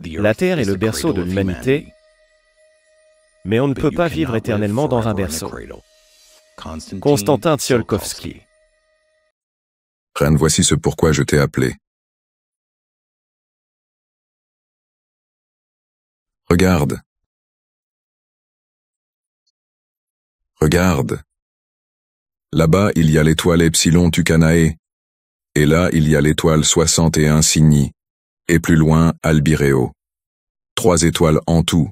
La Terre est le berceau de l'humanité, mais on ne peut pas vivre éternellement dans un berceau. Konstantin Tsiolkovsky. Reine, voici ce pourquoi je t'ai appelé. Regarde. Regarde. Là-bas, il y a l'étoile Epsilon Tucanae, et là, il y a l'étoile 61 Cygni, et plus loin, Albireo. 3 étoiles en tout.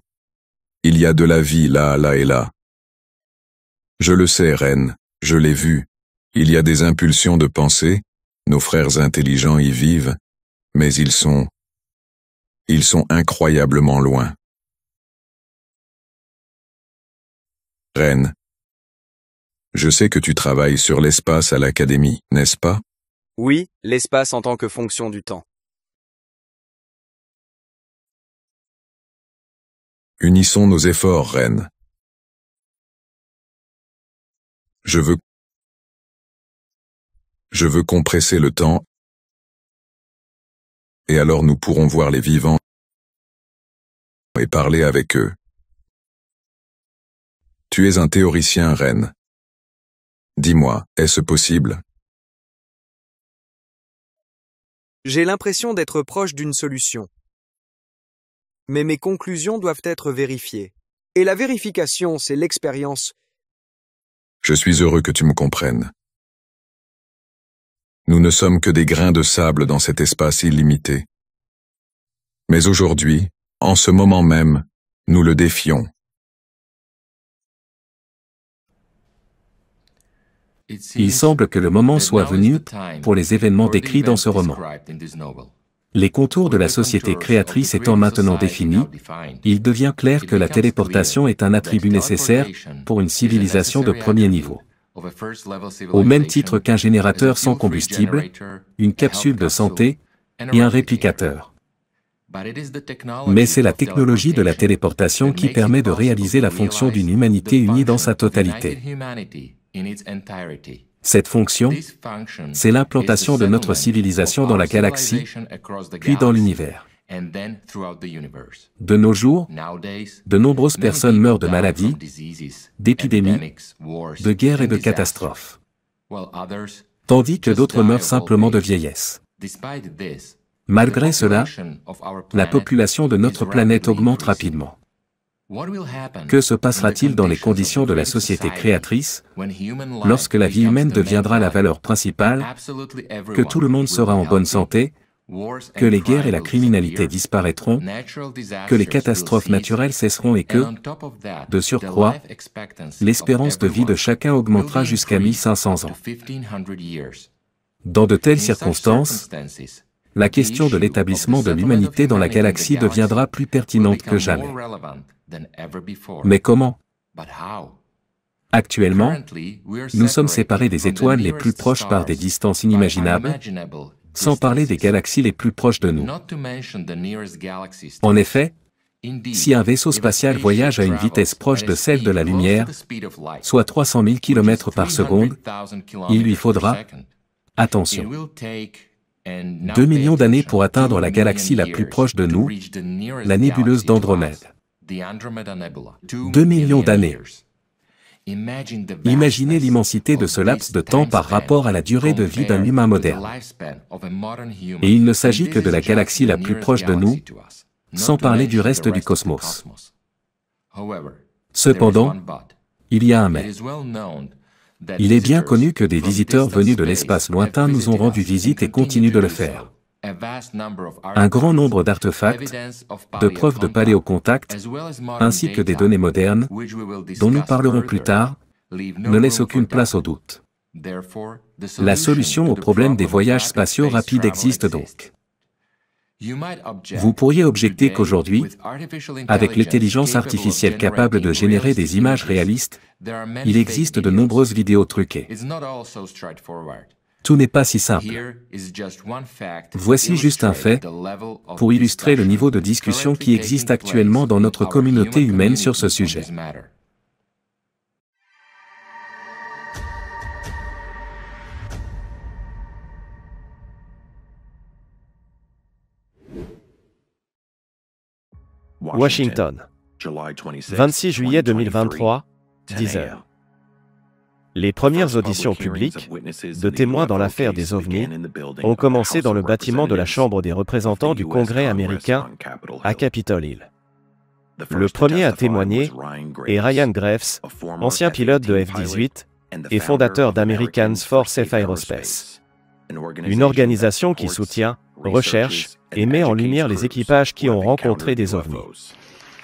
Il y a de la vie là, là et là. Je le sais, Reine, je l'ai vu. Il y a des impulsions de pensée, nos frères intelligents y vivent, mais ils sont incroyablement loin. Reine, je sais que tu travailles sur l'espace à l'Académie, n'est-ce pas? Oui, l'espace en tant que fonction du temps. Unissons nos efforts, Reine. Je veux compresser le temps, et alors nous pourrons voir les vivants et parler avec eux. Tu es un théoricien, Reine. Dis-moi, est-ce possible? J'ai l'impression d'être proche d'une solution. Mais mes conclusions doivent être vérifiées. Et la vérification, c'est l'expérience. Je suis heureux que tu me comprennes. Nous ne sommes que des grains de sable dans cet espace illimité. Mais aujourd'hui, en ce moment même, nous le défions. Il semble que le moment soit venu pour les événements décrits dans ce roman. Les contours de la société créatrice étant maintenant définis, il devient clair que la téléportation est un attribut nécessaire pour une civilisation de premier niveau. Au même titre qu'un générateur sans combustible, une capsule de santé et un réplicateur. Mais c'est la technologie de la téléportation qui permet de réaliser la fonction d'une humanité unie dans sa totalité. Cette fonction, c'est l'implantation de notre civilisation dans la galaxie, puis dans l'univers. De nos jours, de nombreuses personnes meurent de maladies, d'épidémies, de guerres et de catastrophes, tandis que d'autres meurent simplement de vieillesse. Malgré cela, la population de notre planète augmente rapidement. Que se passera-t-il dans les conditions de la société créatrice, lorsque la vie humaine deviendra la valeur principale, que tout le monde sera en bonne santé, que les guerres et la criminalité disparaîtront, que les catastrophes naturelles cesseront et que, de surcroît, l'espérance de vie de chacun augmentera jusqu'à 1500 ans. Dans de telles circonstances, la question de l'établissement de l'humanité dans la galaxie deviendra plus pertinente que jamais. Mais comment? Actuellement, nous sommes séparés des étoiles les plus proches par des distances inimaginables, sans parler des galaxies les plus proches de nous. En effet, si un vaisseau spatial voyage à une vitesse proche de celle de la lumière, soit 300 000 km par seconde, il lui faudra, attention, 2 millions d'années pour atteindre la galaxie la plus proche de nous, la nébuleuse d'Andromède. 2 millions d'années. Imaginez l'immensité de ce laps de temps par rapport à la durée de vie d'un humain moderne. Et il ne s'agit que de la galaxie la plus proche de nous, sans parler du reste du cosmos. Cependant, il y a un mais. Il est bien connu que des visiteurs venus de l'espace lointain nous ont rendu visite et continuent de le faire. Un grand nombre d'artefacts, de preuves de paléocontact, ainsi que des données modernes, dont nous parlerons plus tard, ne laissent aucune place au doute. La solution au problème des voyages spatiaux rapides existe donc. Vous pourriez objecter qu'aujourd'hui, avec l'intelligence artificielle capable de générer des images réalistes, il existe de nombreuses vidéos truquées. Tout n'est pas si simple. Voici juste un fait pour illustrer le niveau de discussion qui existe actuellement dans notre communauté humaine sur ce sujet. Washington. 26 juillet 2023, 10 heures. Les premières auditions publiques de témoins dans l'affaire des ovnis ont commencé dans le bâtiment de la Chambre des représentants du Congrès américain à Capitol Hill. Le premier à témoigner est Ryan Graves, ancien pilote de F-18 et fondateur d'American Force F Aerospace, une organisation qui soutient, recherche et met en lumière les équipages qui ont rencontré des ovnis.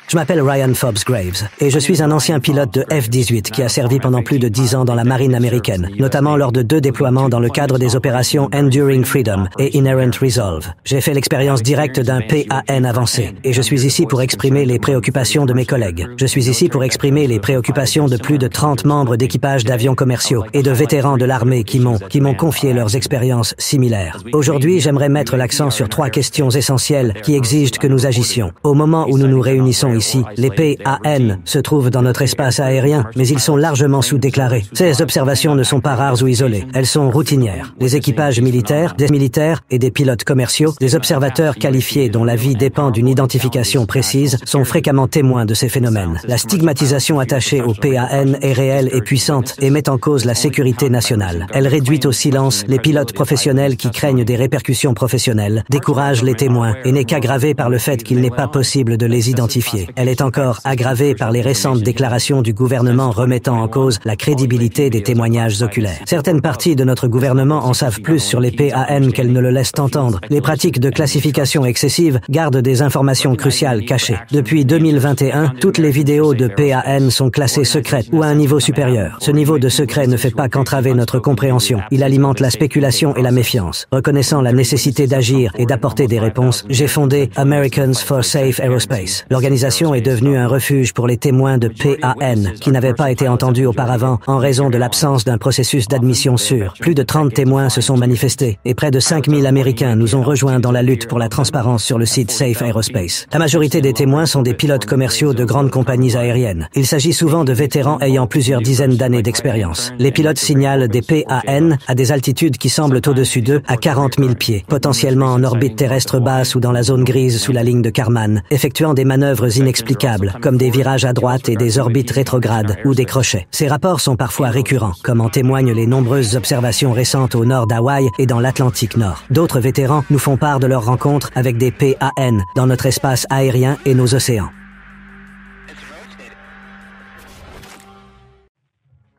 Je m'appelle Ryan Fobbs Graves et je suis un ancien pilote de F-18 qui a servi pendant plus de 10 ans dans la marine américaine, notamment lors de 2 déploiements dans le cadre des opérations Enduring Freedom et Inherent Resolve. J'ai fait l'expérience directe d'un PAN avancé et je suis ici pour exprimer les préoccupations de mes collègues. Je suis ici pour exprimer les préoccupations de plus de 30 membres d'équipages d'avions commerciaux et de vétérans de l'armée qui m'ont confié leurs expériences similaires. Aujourd'hui, j'aimerais mettre l'accent sur 3 questions essentielles qui exigent que nous agissions. Au moment où nous nous réunissons ici, les PAN se trouvent dans notre espace aérien, mais ils sont largement sous-déclarés. Ces observations ne sont pas rares ou isolées, elles sont routinières. Les équipages militaires, des militaires et des pilotes commerciaux, des observateurs qualifiés dont la vie dépend d'une identification précise, sont fréquemment témoins de ces phénomènes. La stigmatisation attachée aux PAN est réelle et puissante et met en cause la sécurité nationale. Elle réduit au silence les pilotes professionnels qui craignent des répercussions professionnelles, décourage les témoins et n'est qu'aggravée par le fait qu'il n'est pas possible de les identifier. Elle est encore aggravée par les récentes déclarations du gouvernement remettant en cause la crédibilité des témoignages oculaires. Certaines parties de notre gouvernement en savent plus sur les PAN qu'elles ne le laissent entendre. Les pratiques de classification excessive gardent des informations cruciales cachées. Depuis 2021, toutes les vidéos de PAN sont classées secrètes ou à un niveau supérieur. Ce niveau de secret ne fait pas qu'entraver notre compréhension. Il alimente la spéculation et la méfiance. Reconnaissant la nécessité d'agir et d'apporter des réponses, j'ai fondé Americans for Safe Aerospace. L'organisation est devenue un refuge pour les témoins de PAN qui n'avaient pas été entendus auparavant en raison de l'absence d'un processus d'admission sûr. Plus de 30 témoins se sont manifestés et près de 5000 Américains nous ont rejoints dans la lutte pour la transparence sur le site Safe Aerospace. La majorité des témoins sont des pilotes commerciaux de grandes compagnies aériennes. Il s'agit souvent de vétérans ayant plusieurs dizaines d'années d'expérience. Les pilotes signalent des PAN à des altitudes qui semblent au-dessus d'eux à 40 000 pieds, potentiellement en orbite terrestre basse ou dans la zone grise sous la ligne de Kármán, effectuant des manœuvres inexplicables, comme des virages à droite et des orbites rétrogrades ou des crochets. Ces rapports sont parfois récurrents, comme en témoignent les nombreuses observations récentes au nord d'Hawaï et dans l'Atlantique Nord. D'autres vétérans nous font part de leurs rencontres avec des PAN dans notre espace aérien et nos océans.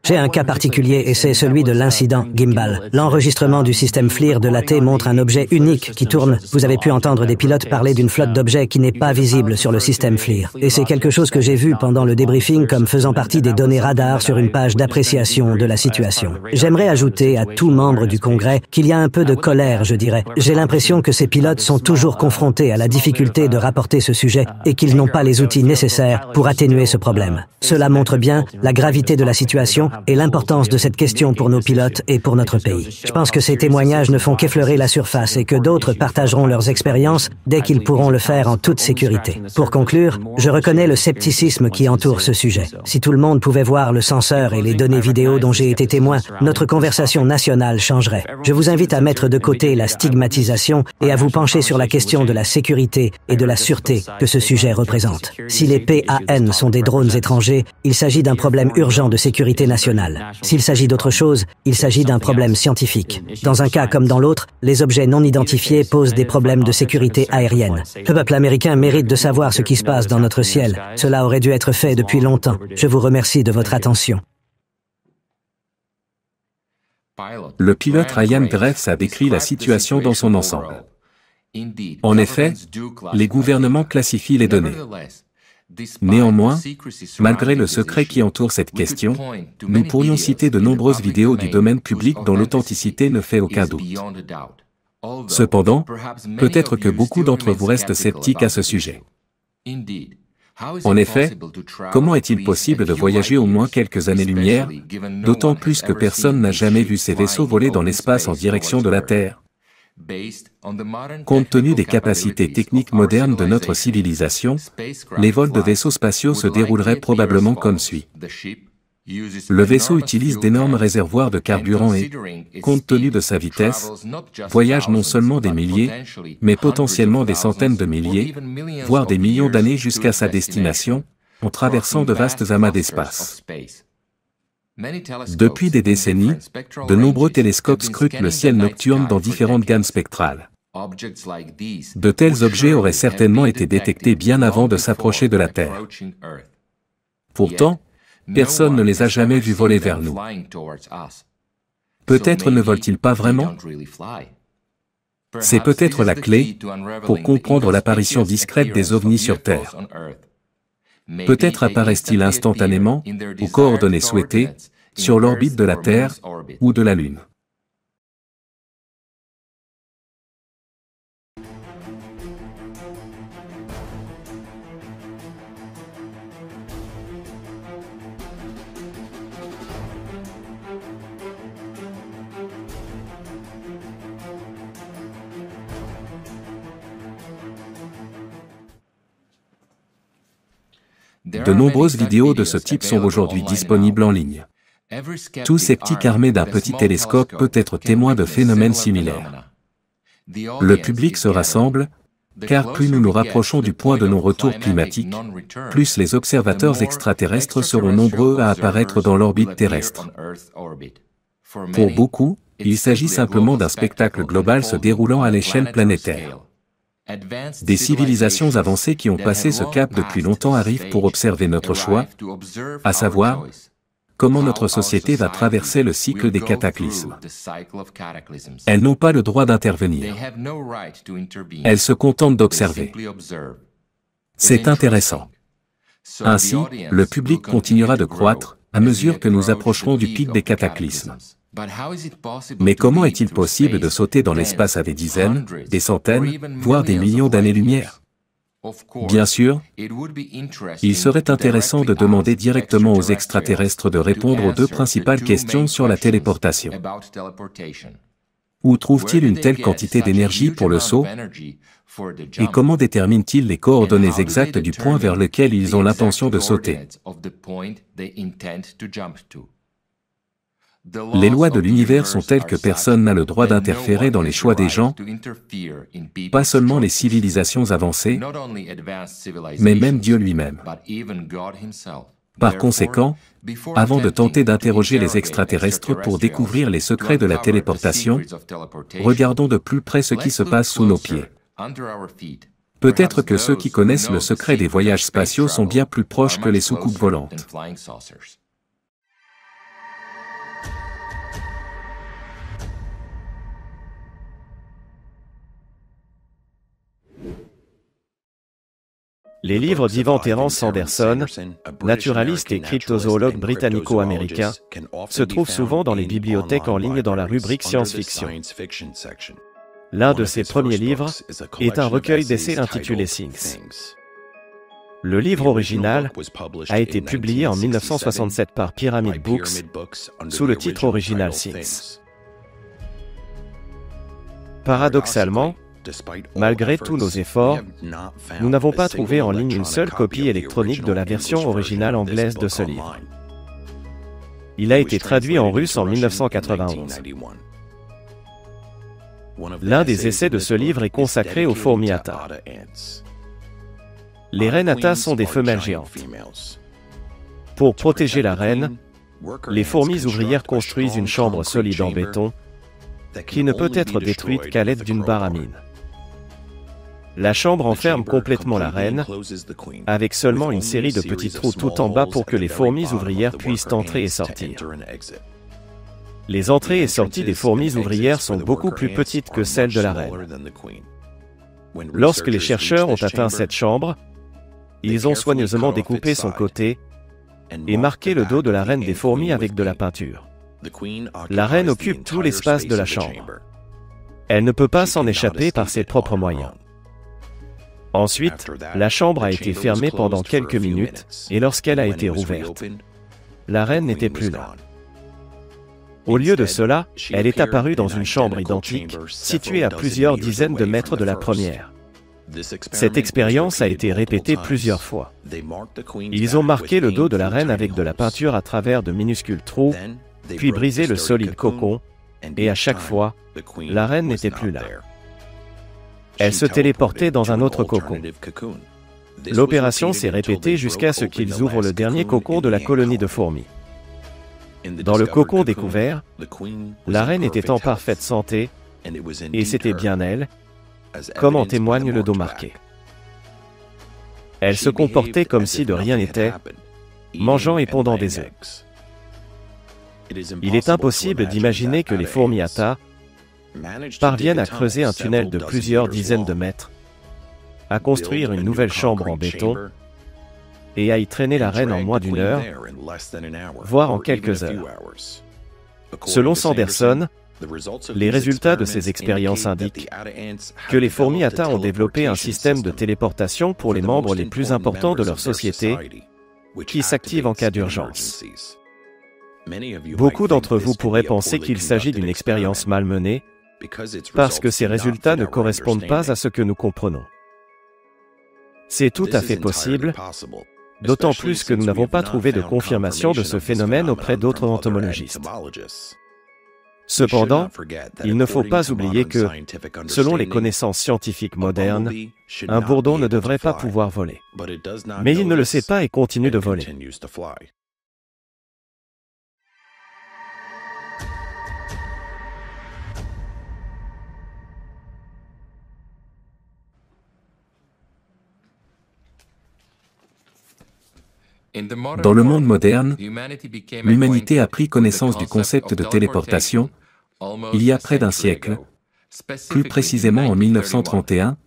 J'ai un cas particulier et c'est celui de l'incident Gimbal. L'enregistrement du système FLIR de l'AT montre un objet unique qui tourne. Vous avez pu entendre des pilotes parler d'une flotte d'objets qui n'est pas visible sur le système FLIR. Et c'est quelque chose que j'ai vu pendant le débriefing comme faisant partie des données radar sur une page d'appréciation de la situation. J'aimerais ajouter à tout membre du Congrès qu'il y a un peu de colère, je dirais. J'ai l'impression que ces pilotes sont toujours confrontés à la difficulté de rapporter ce sujet et qu'ils n'ont pas les outils nécessaires pour atténuer ce problème. Cela montre bien la gravité de la situation et l'importance de cette question pour nos pilotes et pour notre pays. Je pense que ces témoignages ne font qu'effleurer la surface et que d'autres partageront leurs expériences dès qu'ils pourront le faire en toute sécurité. Pour conclure, je reconnais le scepticisme qui entoure ce sujet. Si tout le monde pouvait voir le senseur et les données vidéo dont j'ai été témoin, notre conversation nationale changerait. Je vous invite à mettre de côté la stigmatisation et à vous pencher sur la question de la sécurité et de la sûreté que ce sujet représente. Si les PAN sont des drones étrangers, il s'agit d'un problème urgent de sécurité nationale. S'il s'agit d'autre chose, il s'agit d'un problème scientifique. Dans un cas comme dans l'autre, les objets non identifiés posent des problèmes de sécurité aérienne. Le peuple américain mérite de savoir ce qui se passe dans notre ciel. Cela aurait dû être fait depuis longtemps. Je vous remercie de votre attention. Le pilote Ryan Graves a décrit la situation dans son ensemble. En effet, les gouvernements classifient les données. Néanmoins, malgré le secret qui entoure cette question, nous pourrions citer de nombreuses vidéos du domaine public dont l'authenticité ne fait aucun doute. Cependant, peut-être que beaucoup d'entre vous restent sceptiques à ce sujet. En effet, comment est-il possible de voyager au moins quelques années-lumière, d'autant plus que personne n'a jamais vu ces vaisseaux voler dans l'espace en direction de la Terre? Compte tenu des capacités techniques modernes de notre civilisation, les vols de vaisseaux spatiaux se dérouleraient probablement comme suit. Le vaisseau utilise d'énormes réservoirs de carburant et, compte tenu de sa vitesse, voyage non seulement des milliers, mais potentiellement des centaines de milliers, voire des millions d'années jusqu'à sa destination, en traversant de vastes amas d'espace. Depuis des décennies, de nombreux télescopes scrutent le ciel nocturne dans différentes gammes spectrales. De tels objets auraient certainement été détectés bien avant de s'approcher de la Terre. Pourtant, personne ne les a jamais vus voler vers nous. Peut-être ne volent-ils pas vraiment? C'est peut-être la clé pour comprendre l'apparition discrète des ovnis sur Terre. Peut-être apparaissent-ils instantanément, aux coordonnées souhaitées, sur l'orbite de la Terre ou de la Lune. De nombreuses vidéos de ce type sont aujourd'hui disponibles en ligne. Tout sceptique armé d'un petit télescope peut être témoin de phénomènes similaires. Le public se rassemble, car plus nous nous rapprochons du point de non-retour climatique, plus les observateurs extraterrestres seront nombreux à apparaître dans l'orbite terrestre. Pour beaucoup, il s'agit simplement d'un spectacle global se déroulant à l'échelle planétaire. Des civilisations avancées qui ont passé ce cap depuis longtemps arrivent pour observer notre choix, à savoir, comment notre société va traverser le cycle des cataclysmes. Elles n'ont pas le droit d'intervenir. Elles se contentent d'observer. C'est intéressant. Ainsi, le public continuera de croître à mesure que nous approcherons du pic des cataclysmes. Mais comment est-il possible de sauter dans l'espace à des dizaines, des centaines, voire des millions d'années-lumière? Bien sûr, il serait intéressant de demander directement aux extraterrestres de répondre aux deux principales questions sur la téléportation. Où trouvent-ils une telle quantité d'énergie pour le saut? Et comment déterminent-ils les coordonnées exactes du point vers lequel ils ont l'intention de sauter? Les lois de l'univers sont telles que personne n'a le droit d'interférer dans les choix des gens, pas seulement les civilisations avancées, mais même Dieu lui-même. Par conséquent, avant de tenter d'interroger les extraterrestres pour découvrir les secrets de la téléportation, regardons de plus près ce qui se passe sous nos pieds. Peut-être que ceux qui connaissent le secret des voyages spatiaux sont bien plus proches que les soucoupes volantes. Les livres d'Ivan Terence Sanderson, naturaliste et cryptozoologue britannico-américain, se trouvent souvent dans les bibliothèques en ligne dans la rubrique science-fiction. L'un de ses premiers livres est un recueil d'essais intitulé Things. Le livre original a été publié en 1967 par Pyramid Books sous le titre original Things. Paradoxalement, malgré tous nos efforts, nous n'avons pas trouvé en ligne une seule copie électronique de la version originale anglaise de ce livre. Il a été traduit en russe en 1991. L'un des essais de ce livre est consacré aux fourmis Atta. Les reines Atta sont des femelles géantes. Pour protéger la reine, les fourmis ouvrières construisent une chambre solide en béton qui ne peut être détruite qu'à l'aide d'une barre à mine. La chambre enferme complètement la reine, avec seulement une série de petits trous tout en bas pour que les fourmis ouvrières puissent entrer et sortir. Les entrées et sorties des fourmis ouvrières sont beaucoup plus petites que celles de la reine. Lorsque les chercheurs ont atteint cette chambre, ils ont soigneusement découpé son côté et marqué le dos de la reine des fourmis avec de la peinture. La reine occupe tout l'espace de la chambre. Elle ne peut pas s'en échapper par ses propres moyens. Ensuite, la chambre a été fermée pendant quelques minutes, et lorsqu'elle a été rouverte, la reine n'était plus là. Au lieu de cela, elle est apparue dans une chambre identique, située à plusieurs dizaines de mètres de la première. Cette expérience a été répétée plusieurs fois. Ils ont marqué le dos de la reine avec de la peinture à travers de minuscules trous, puis brisé le solide cocon, et à chaque fois, la reine n'était plus là. Elle se téléportait dans un autre cocon. L'opération s'est répétée jusqu'à ce qu'ils ouvrent le dernier cocon de la colonie de fourmis. Dans le cocon découvert, la reine était en parfaite santé, et c'était bien elle, comme en témoigne le dos marqué. Elle se comportait comme si de rien n'était, mangeant et pondant des œufs. Il est impossible d'imaginer que les fourmis Atta parviennent à creuser un tunnel de plusieurs dizaines de mètres, à construire une nouvelle chambre en béton et à y traîner la reine en moins d'une heure, voire en quelques heures. Selon Sanderson, les résultats de ces expériences indiquent que les fourmis Atta ont développé un système de téléportation pour les membres les plus importants de leur société, qui s'active en cas d'urgence. Beaucoup d'entre vous pourraient penser qu'il s'agit d'une expérience mal menée, parce que ces résultats ne correspondent pas à ce que nous comprenons. C'est tout à fait possible, d'autant plus que nous n'avons pas trouvé de confirmation de ce phénomène auprès d'autres entomologistes. Cependant, il ne faut pas oublier que, selon les connaissances scientifiques modernes, un bourdon ne devrait pas pouvoir voler. Mais il ne le sait pas et continue de voler. Dans le monde moderne, l'humanité a pris connaissance du concept de téléportation il y a près d'un siècle, plus précisément en 1931,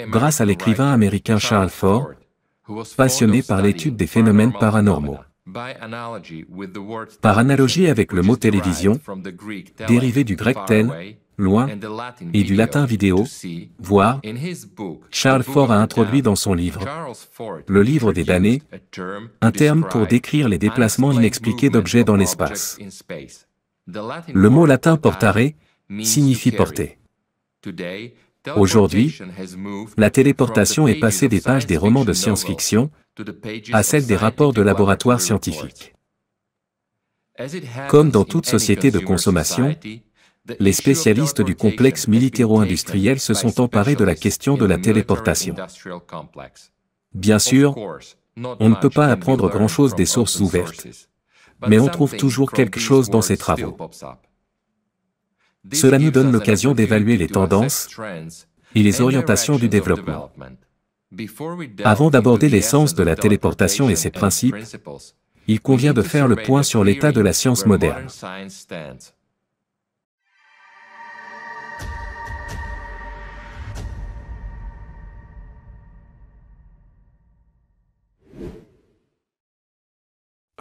grâce à l'écrivain américain Charles Fort, passionné par l'étude des phénomènes paranormaux. Par analogie avec le mot télévision, dérivé du grec tel, loin, et du latin vidéo, voir, Charles Fort a introduit dans son livre, le livre des damnés, un terme pour décrire les déplacements inexpliqués d'objets dans l'espace. Le mot latin portare signifie porter. Aujourd'hui, la téléportation est passée des pages des romans de science-fiction à celles des rapports de laboratoires scientifiques. Comme dans toute société de consommation, les spécialistes du complexe militaro-industriel se sont emparés de la question de la téléportation. Bien sûr, on ne peut pas apprendre grand-chose des sources ouvertes, mais on trouve toujours quelque chose dans ces travaux. Cela nous donne l'occasion d'évaluer les tendances et les orientations du développement. Avant d'aborder l'essence de la téléportation et ses principes, il convient de faire le point sur l'état de la science moderne.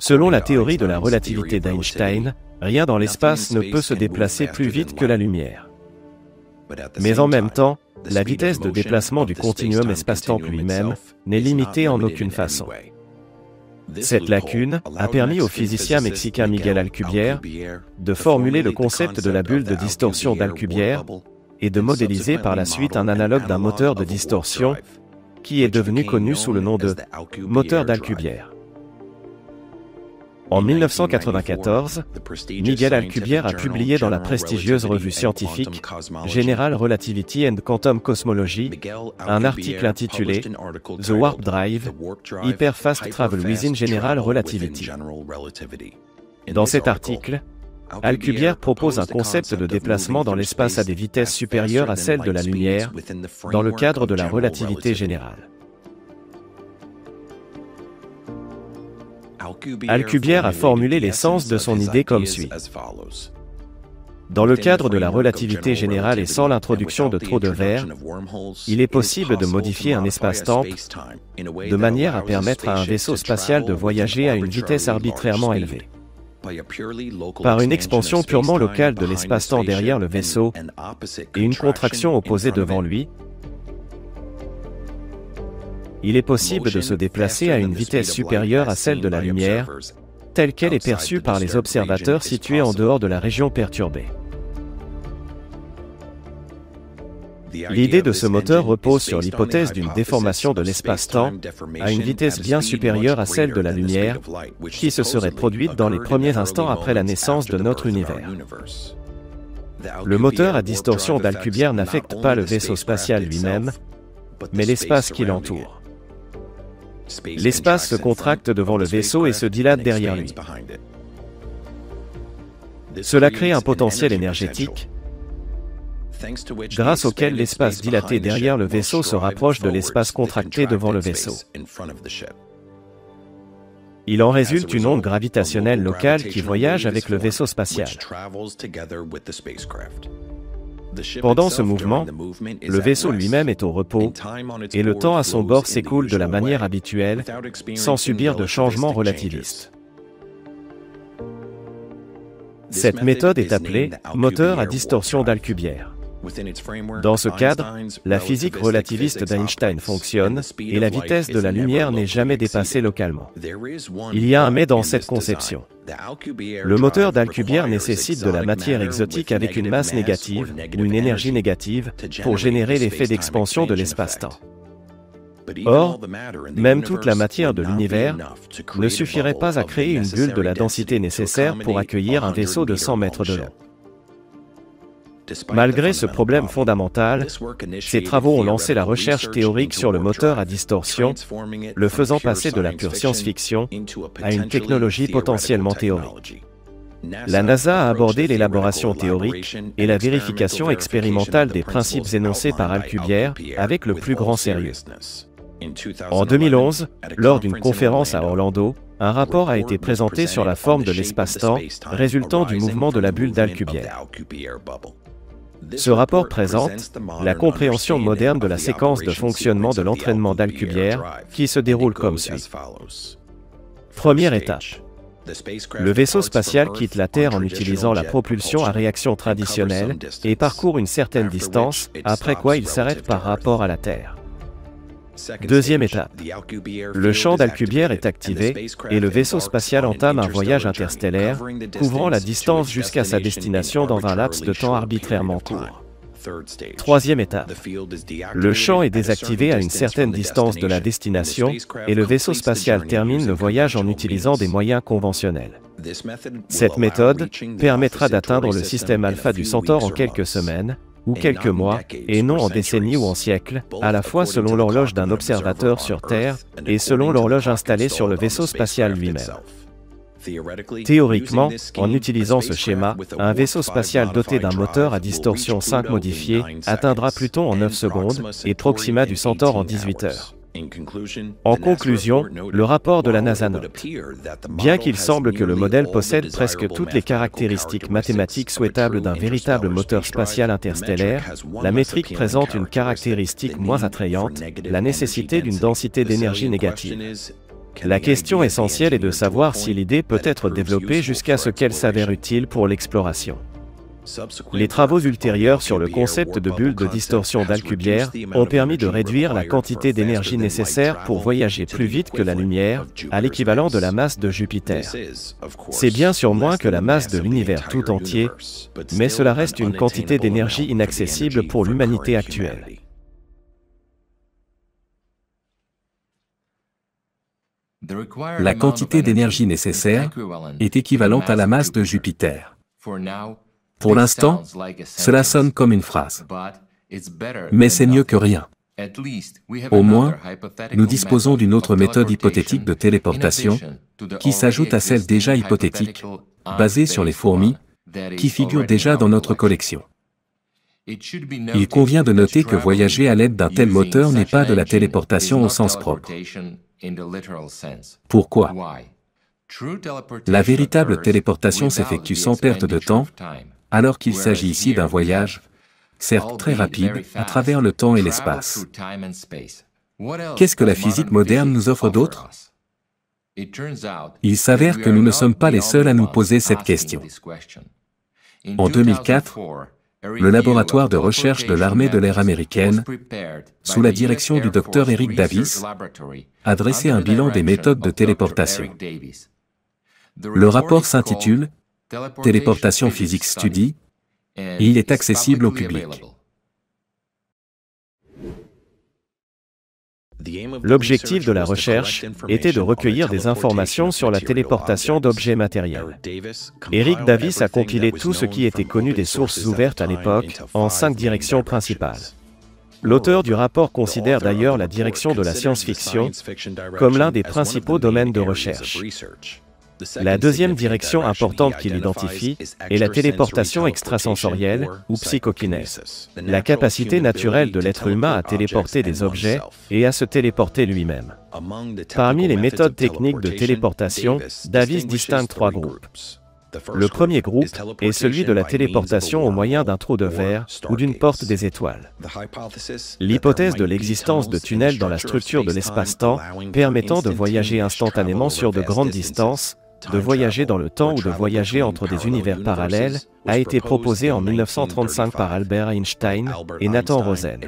Selon la théorie de la relativité d'Einstein, rien dans l'espace ne peut se déplacer plus vite que la lumière. Mais en même temps, la vitesse de déplacement du continuum espace-temps lui-même n'est limitée en aucune façon. Cette lacune a permis au physicien mexicain Miguel Alcubierre de formuler le concept de la bulle de distorsion d'Alcubierre et de modéliser par la suite un analogue d'un moteur de distorsion qui est devenu connu sous le nom de moteur d'Alcubierre. En 1994, Miguel Alcubierre a publié dans la prestigieuse revue scientifique General Relativity and Quantum Cosmology un article intitulé The Warp Drive, Hyper Fast Travel Within General Relativity. Dans cet article, Alcubierre propose un concept de déplacement dans l'espace à des vitesses supérieures à celles de la lumière, dans le cadre de la relativité générale. Alcubierre a formulé l'essence de son idée comme suit. Dans le cadre de la relativité générale et sans l'introduction de trous de verre, il est possible de modifier un espace-temps de manière à permettre à un vaisseau spatial de voyager à une vitesse arbitrairement élevée. Par une expansion purement locale de l'espace-temps derrière le vaisseau et une contraction opposée devant lui, il est possible de se déplacer à une vitesse supérieure à celle de la lumière, telle qu'elle est perçue par les observateurs situés en dehors de la région perturbée. L'idée de ce moteur repose sur l'hypothèse d'une déformation de l'espace-temps à une vitesse bien supérieure à celle de la lumière, qui se serait produite dans les premiers instants après la naissance de notre univers. Le moteur à distorsion d'Alcubierre n'affecte pas le vaisseau spatial lui-même, mais l'espace qui l'entoure. L'espace se contracte devant le vaisseau et se dilate derrière lui. Cela crée un potentiel énergétique, grâce auquel l'espace dilaté derrière le vaisseau se rapproche de l'espace contracté devant le vaisseau. Il en résulte une onde gravitationnelle locale qui voyage avec le vaisseau spatial. Pendant ce mouvement, le vaisseau lui-même est au repos, et le temps à son bord s'écoule de la manière habituelle, sans subir de changements relativistes. Cette méthode est appelée moteur à distorsion d'Alcubierre. Dans ce cadre, la physique relativiste d'Einstein fonctionne, et la vitesse de la lumière n'est jamais dépassée localement. Il y a un mais dans cette conception. Le moteur d'Alcubierre nécessite de la matière exotique avec une masse négative, ou une énergie négative, pour générer l'effet d'expansion de l'espace-temps. Or, même toute la matière de l'univers ne suffirait pas à créer une bulle de la densité nécessaire pour accueillir un vaisseau de 100 mètres de long. Malgré ce problème fondamental, ces travaux ont lancé la recherche théorique sur le moteur à distorsion, le faisant passer de la pure science-fiction à une technologie potentiellement théorique. La NASA a abordé l'élaboration théorique et la vérification expérimentale des principes énoncés par Alcubierre avec le plus grand sérieux. En 2011, lors d'une conférence à Orlando, un rapport a été présenté sur la forme de l'espace-temps résultant du mouvement de la bulle d'Alcubierre. Ce rapport présente la compréhension moderne de la séquence de fonctionnement de l'entraînement d'Alcubierre qui se déroule comme suit. Première étape. Le vaisseau spatial quitte la Terre en utilisant la propulsion à réaction traditionnelle et parcourt une certaine distance, après quoi il s'arrête par rapport à la Terre. Deuxième étape. Le champ d'Alcubierre est activé et le vaisseau spatial entame un voyage interstellaire, couvrant la distance jusqu'à sa destination dans un laps de temps arbitrairement court. Troisième étape. Le champ est désactivé à une certaine distance de la destination et le vaisseau spatial termine le voyage en utilisant des moyens conventionnels. Cette méthode permettra d'atteindre le système alpha du Centaure en quelques semaines, ou quelques mois, et non en décennies ou en siècles, à la fois selon l'horloge d'un observateur sur Terre et selon l'horloge installée sur le vaisseau spatial lui-même. Théoriquement, en utilisant ce schéma, un vaisseau spatial doté d'un moteur à distorsion 5 modifié atteindra Pluton en 9 secondes et Proxima du Centaure en 18 heures. En conclusion, le rapport de la NASA note. Bien qu'il semble que le modèle possède presque toutes les caractéristiques mathématiques souhaitables d'un véritable moteur spatial interstellaire, la métrique présente une caractéristique moins attrayante, la nécessité d'une densité d'énergie négative. La question essentielle est de savoir si l'idée peut être développée jusqu'à ce qu'elle s'avère utile pour l'exploration. Les travaux ultérieurs sur le concept de bulle de distorsion d'Alcubierre ont permis de réduire la quantité d'énergie nécessaire pour voyager plus vite que la lumière, à l'équivalent de la masse de Jupiter. C'est bien sûr moins que la masse de l'univers tout entier, mais cela reste une quantité d'énergie inaccessible pour l'humanité actuelle. La quantité d'énergie nécessaire est équivalente à la masse de Jupiter. Pour l'instant, cela sonne comme une phrase. Mais c'est mieux que rien. Au moins, nous disposons d'une autre méthode hypothétique de téléportation, qui s'ajoute à celle déjà hypothétique, basée sur les fourmis, qui figure déjà dans notre collection. Il convient de noter que voyager à l'aide d'un tel moteur n'est pas de la téléportation au sens propre. Pourquoi ? La véritable téléportation s'effectue sans perte de temps, alors qu'il s'agit ici d'un voyage, certes très rapide, à travers le temps et l'espace. Qu'est-ce que la physique moderne nous offre d'autre ? Il s'avère que nous ne sommes pas les seuls à nous poser cette question. En 2004, le laboratoire de recherche de l'armée de l'air américaine, sous la direction du Dr Eric Davis, a dressé un bilan des méthodes de téléportation. Le rapport s'intitule « Téléportation Physics Study » et il est accessible au public. L'objectif de la recherche était de recueillir des informations sur la téléportation d'objets matériels. Eric Davis a compilé tout ce qui était connu des sources ouvertes à l'époque, en 5 directions principales. L'auteur du rapport considère d'ailleurs la direction de la science-fiction comme l'un des principaux domaines de recherche. La deuxième direction importante qu'il identifie est la téléportation extrasensorielle ou psychokinèse, la capacité naturelle de l'être humain à téléporter des objets et à se téléporter lui-même. Parmi les méthodes techniques de téléportation, Davis distingue 3 groupes. Le premier groupe est celui de la téléportation au moyen d'un trou de verre ou d'une porte des étoiles. L'hypothèse de l'existence de tunnels dans la structure de l'espace-temps permettant de voyager instantanément sur de grandes distances, de voyager dans le temps ou de voyager entre des univers parallèles, a été proposée en 1935 par Albert Einstein et Nathan Rosen.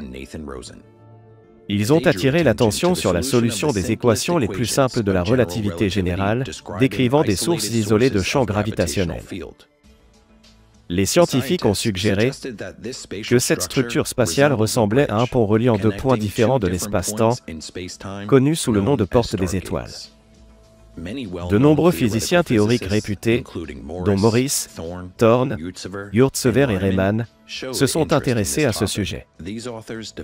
Ils ont attiré l'attention sur la solution des équations les plus simples de la relativité générale, décrivant des sources isolées de champs gravitationnels. Les scientifiques ont suggéré que cette structure spatiale ressemblait à un pont reliant 2 points différents de l'espace-temps, connu sous le nom de porte des étoiles. De nombreux physiciens théoriques réputés, dont Morris, Thorne, Yurtsever et Riemann, se sont intéressés à ce sujet.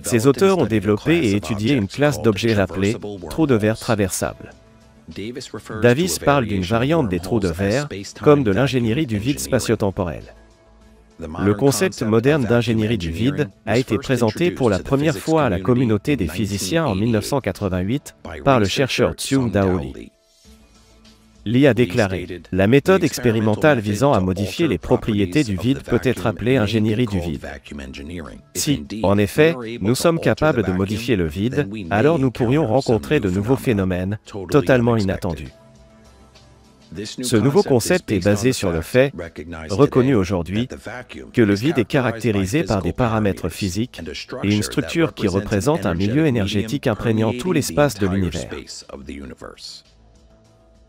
Ces auteurs ont développé et étudié une classe d'objets appelés trous de verre traversables. Davis parle d'une variante des trous de verre, comme de l'ingénierie du vide spatio-temporel. Le concept moderne d'ingénierie du vide a été présenté pour la première fois à la communauté des physiciens en 1988 par le chercheur Tsung-Dao Lee. Lee a déclaré « La méthode expérimentale visant à modifier les propriétés du vide peut être appelée ingénierie du vide. Si, en effet, nous sommes capables de modifier le vide, alors nous pourrions rencontrer de nouveaux phénomènes totalement inattendus. » Ce nouveau concept est basé sur le fait, reconnu aujourd'hui, que le vide est caractérisé par des paramètres physiques et une structure qui représente un milieu énergétique imprégnant tout l'espace de l'univers.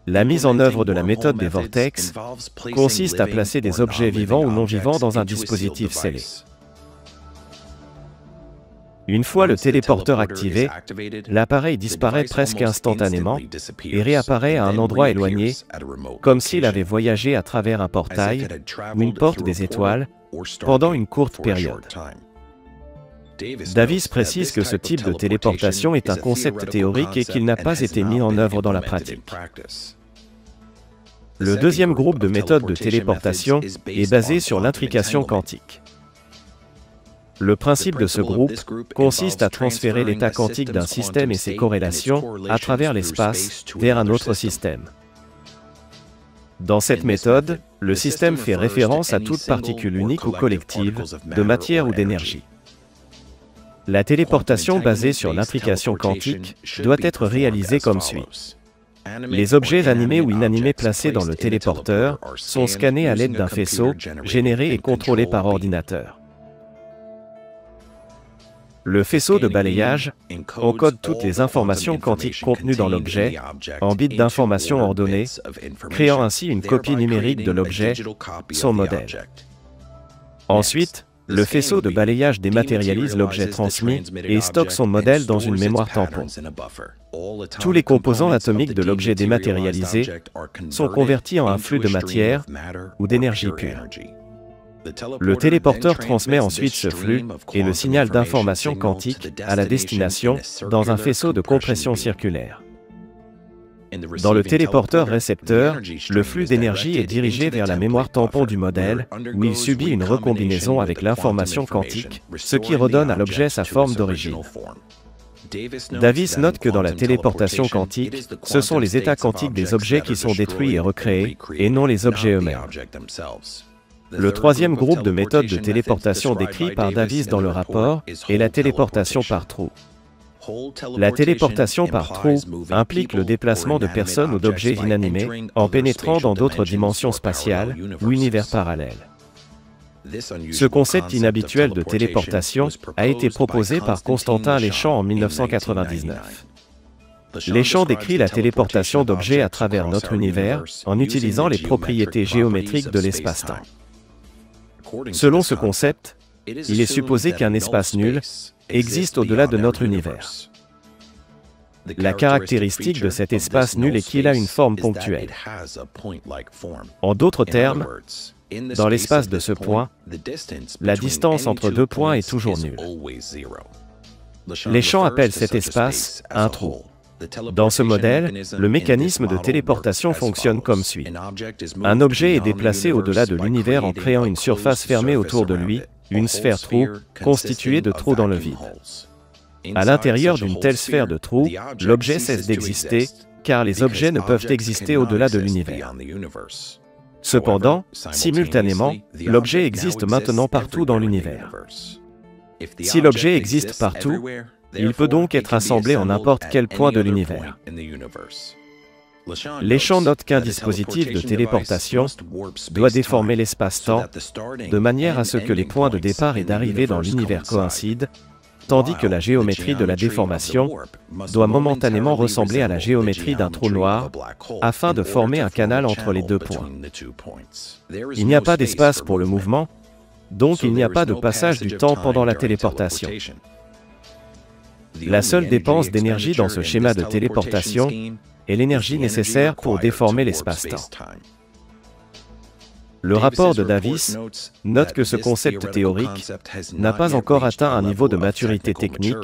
La mise en œuvre de la méthode des vortex consiste à placer des objets vivants ou non vivants dans un dispositif scellé. Une fois le téléporteur activé, l'appareil disparaît presque instantanément et réapparaît à un endroit éloigné, comme s'il avait voyagé à travers un portail ou une porte des étoiles pendant une courte période. Davis précise que ce type de téléportation est un concept théorique et qu'il n'a pas été mis en œuvre dans la pratique. Le deuxième groupe de méthodes de téléportation est basé sur l'intrication quantique. Le principe de ce groupe consiste à transférer l'état quantique d'un système et ses corrélations à travers l'espace vers un autre système. Dans cette méthode, le système fait référence à toute particule unique ou collective, de matière ou d'énergie. La téléportation basée sur l'intrication quantique doit être réalisée comme suit. Les objets animés ou inanimés placés dans le téléporteur sont scannés à l'aide d'un faisceau, généré et contrôlé par ordinateur. Le faisceau de balayage encode toutes les informations quantiques contenues dans l'objet en bits d'informations ordonnées, créant ainsi une copie numérique de l'objet, son modèle. Ensuite, le faisceau de balayage dématérialise l'objet transmis et stocke son modèle dans une mémoire tampon. Tous les composants atomiques de l'objet dématérialisé sont convertis en un flux de matière ou d'énergie pure. Le téléporteur transmet ensuite ce flux et le signal d'information quantique à la destination dans un faisceau de compression circulaire. Dans le téléporteur récepteur, le flux d'énergie est dirigé vers la mémoire tampon du modèle, où il subit une recombinaison avec l'information quantique, ce qui redonne à l'objet sa forme d'origine. Davis note que dans la téléportation quantique, ce sont les états quantiques des objets qui sont détruits et recréés, et non les objets eux-mêmes. Le troisième groupe de méthodes de téléportation décrit par Davis dans le rapport est la téléportation par trou. La téléportation par trou implique le déplacement de personnes ou d'objets inanimés en pénétrant dans d'autres dimensions spatiales ou univers parallèles. Ce concept inhabituel de téléportation a été proposé par Constantin Léchamp en 1999. Léchamp décrit la téléportation d'objets à travers notre univers en utilisant les propriétés géométriques de l'espace-temps. Selon ce concept, il est supposé qu'un espace nul existe au-delà de notre univers. La caractéristique de cet espace nul est qu'il a une forme ponctuelle. En d'autres termes, dans l'espace de ce point, la distance entre deux points est toujours nulle. Les champs appellent cet espace un trou. Dans ce modèle, le mécanisme de téléportation fonctionne comme suit. Un objet est déplacé au-delà de l'univers en créant une surface fermée autour de lui, une sphère trou, constituée de trous dans le vide. À l'intérieur d'une telle sphère de trous, l'objet cesse d'exister, car les objets ne peuvent exister au-delà de l'univers. Cependant, simultanément, l'objet existe maintenant partout dans l'univers. Si l'objet existe partout, il peut donc être assemblé en n'importe quel point de l'univers. Les champs notent qu'un dispositif de téléportation doit déformer l'espace-temps de manière à ce que les points de départ et d'arrivée dans l'univers coïncident, tandis que la géométrie de la déformation doit momentanément ressembler à la géométrie d'un trou noir, afin de former un canal entre les deux points. Il n'y a pas d'espace pour le mouvement, donc il n'y a pas de passage du temps pendant la téléportation. La seule dépense d'énergie dans ce schéma de téléportation est l'énergie nécessaire pour déformer l'espace-temps. Le rapport de Davis note que ce concept théorique n'a pas encore atteint un niveau de maturité technique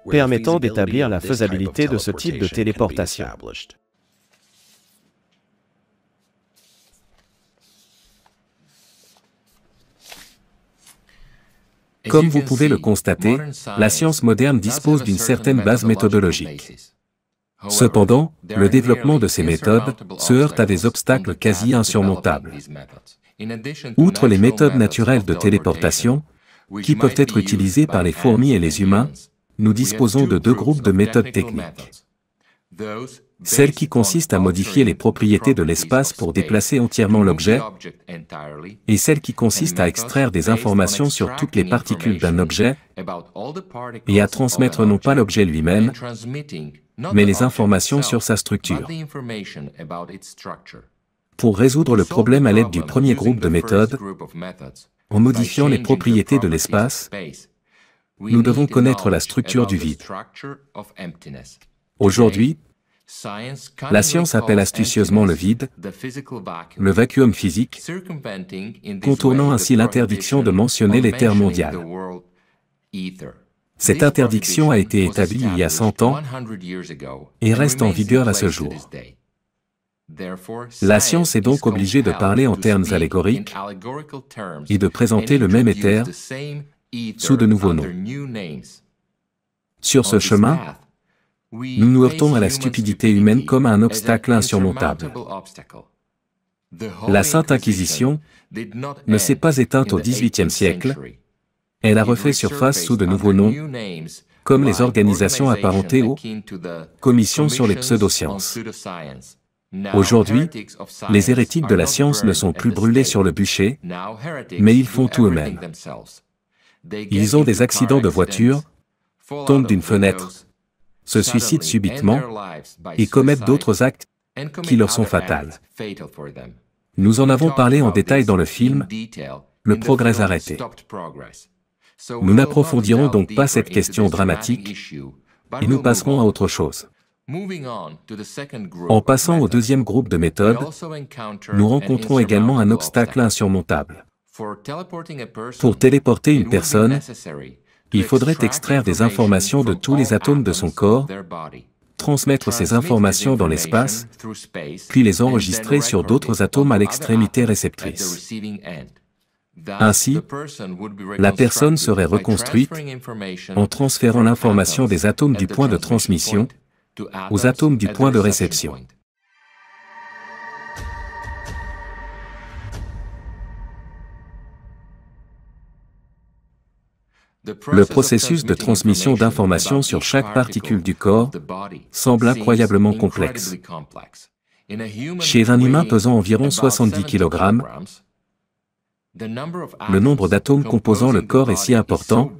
permettant d'établir la faisabilité de ce type de téléportation. Comme vous pouvez le constater, la science moderne dispose d'une certaine base méthodologique. Cependant, le développement de ces méthodes se heurte à des obstacles quasi insurmontables. Outre les méthodes naturelles de téléportation, qui peuvent être utilisées par les fourmis et les humains, nous disposons de deux groupes de méthodes techniques. Celle qui consiste à modifier les propriétés de l'espace pour déplacer entièrement l'objet, et celle qui consiste à extraire des informations sur toutes les particules d'un objet et à transmettre non pas l'objet lui-même, mais les informations sur sa structure. Pour résoudre le problème à l'aide du premier groupe de méthodes, en modifiant les propriétés de l'espace, nous devons connaître la structure du vide. Aujourd'hui, la science appelle astucieusement le vide, le vacuum physique, contournant ainsi l'interdiction de mentionner les termes mondiales. Cette interdiction a été établie il y a 100 ans et reste en vigueur à ce jour. La science est donc obligée de parler en termes allégoriques et de présenter le même éther sous de nouveaux noms. Sur ce chemin, nous nous heurtons à la stupidité humaine comme à un obstacle insurmontable. La Sainte Inquisition ne s'est pas éteinte au XVIIIe siècle, elle a refait surface sous de nouveaux noms, comme les organisations apparentées aux commissions sur les pseudosciences. Aujourd'hui, les hérétiques de la science ne sont plus brûlés sur le bûcher, mais ils font tout eux-mêmes. Ils ont des accidents de voiture, tombent d'une fenêtre, se suicident subitement et commettent d'autres actes qui leur sont fatals. Nous en avons parlé en détail dans le film « Le progrès arrêté ». Nous n'approfondirons donc pas cette question dramatique et nous passerons à autre chose. En passant au deuxième groupe de méthodes, nous rencontrons également un obstacle insurmontable. Pour téléporter une personne, il faudrait extraire des informations de tous les atomes de son corps, transmettre ces informations dans l'espace, puis les enregistrer sur d'autres atomes à l'extrémité réceptrice. Ainsi, la personne serait reconstruite en transférant l'information des atomes du point de transmission aux atomes du point de réception. Le processus de transmission d'informations sur chaque particule du corps semble incroyablement complexe. Chez un humain pesant environ 70 kg, le nombre d'atomes composant le corps est si important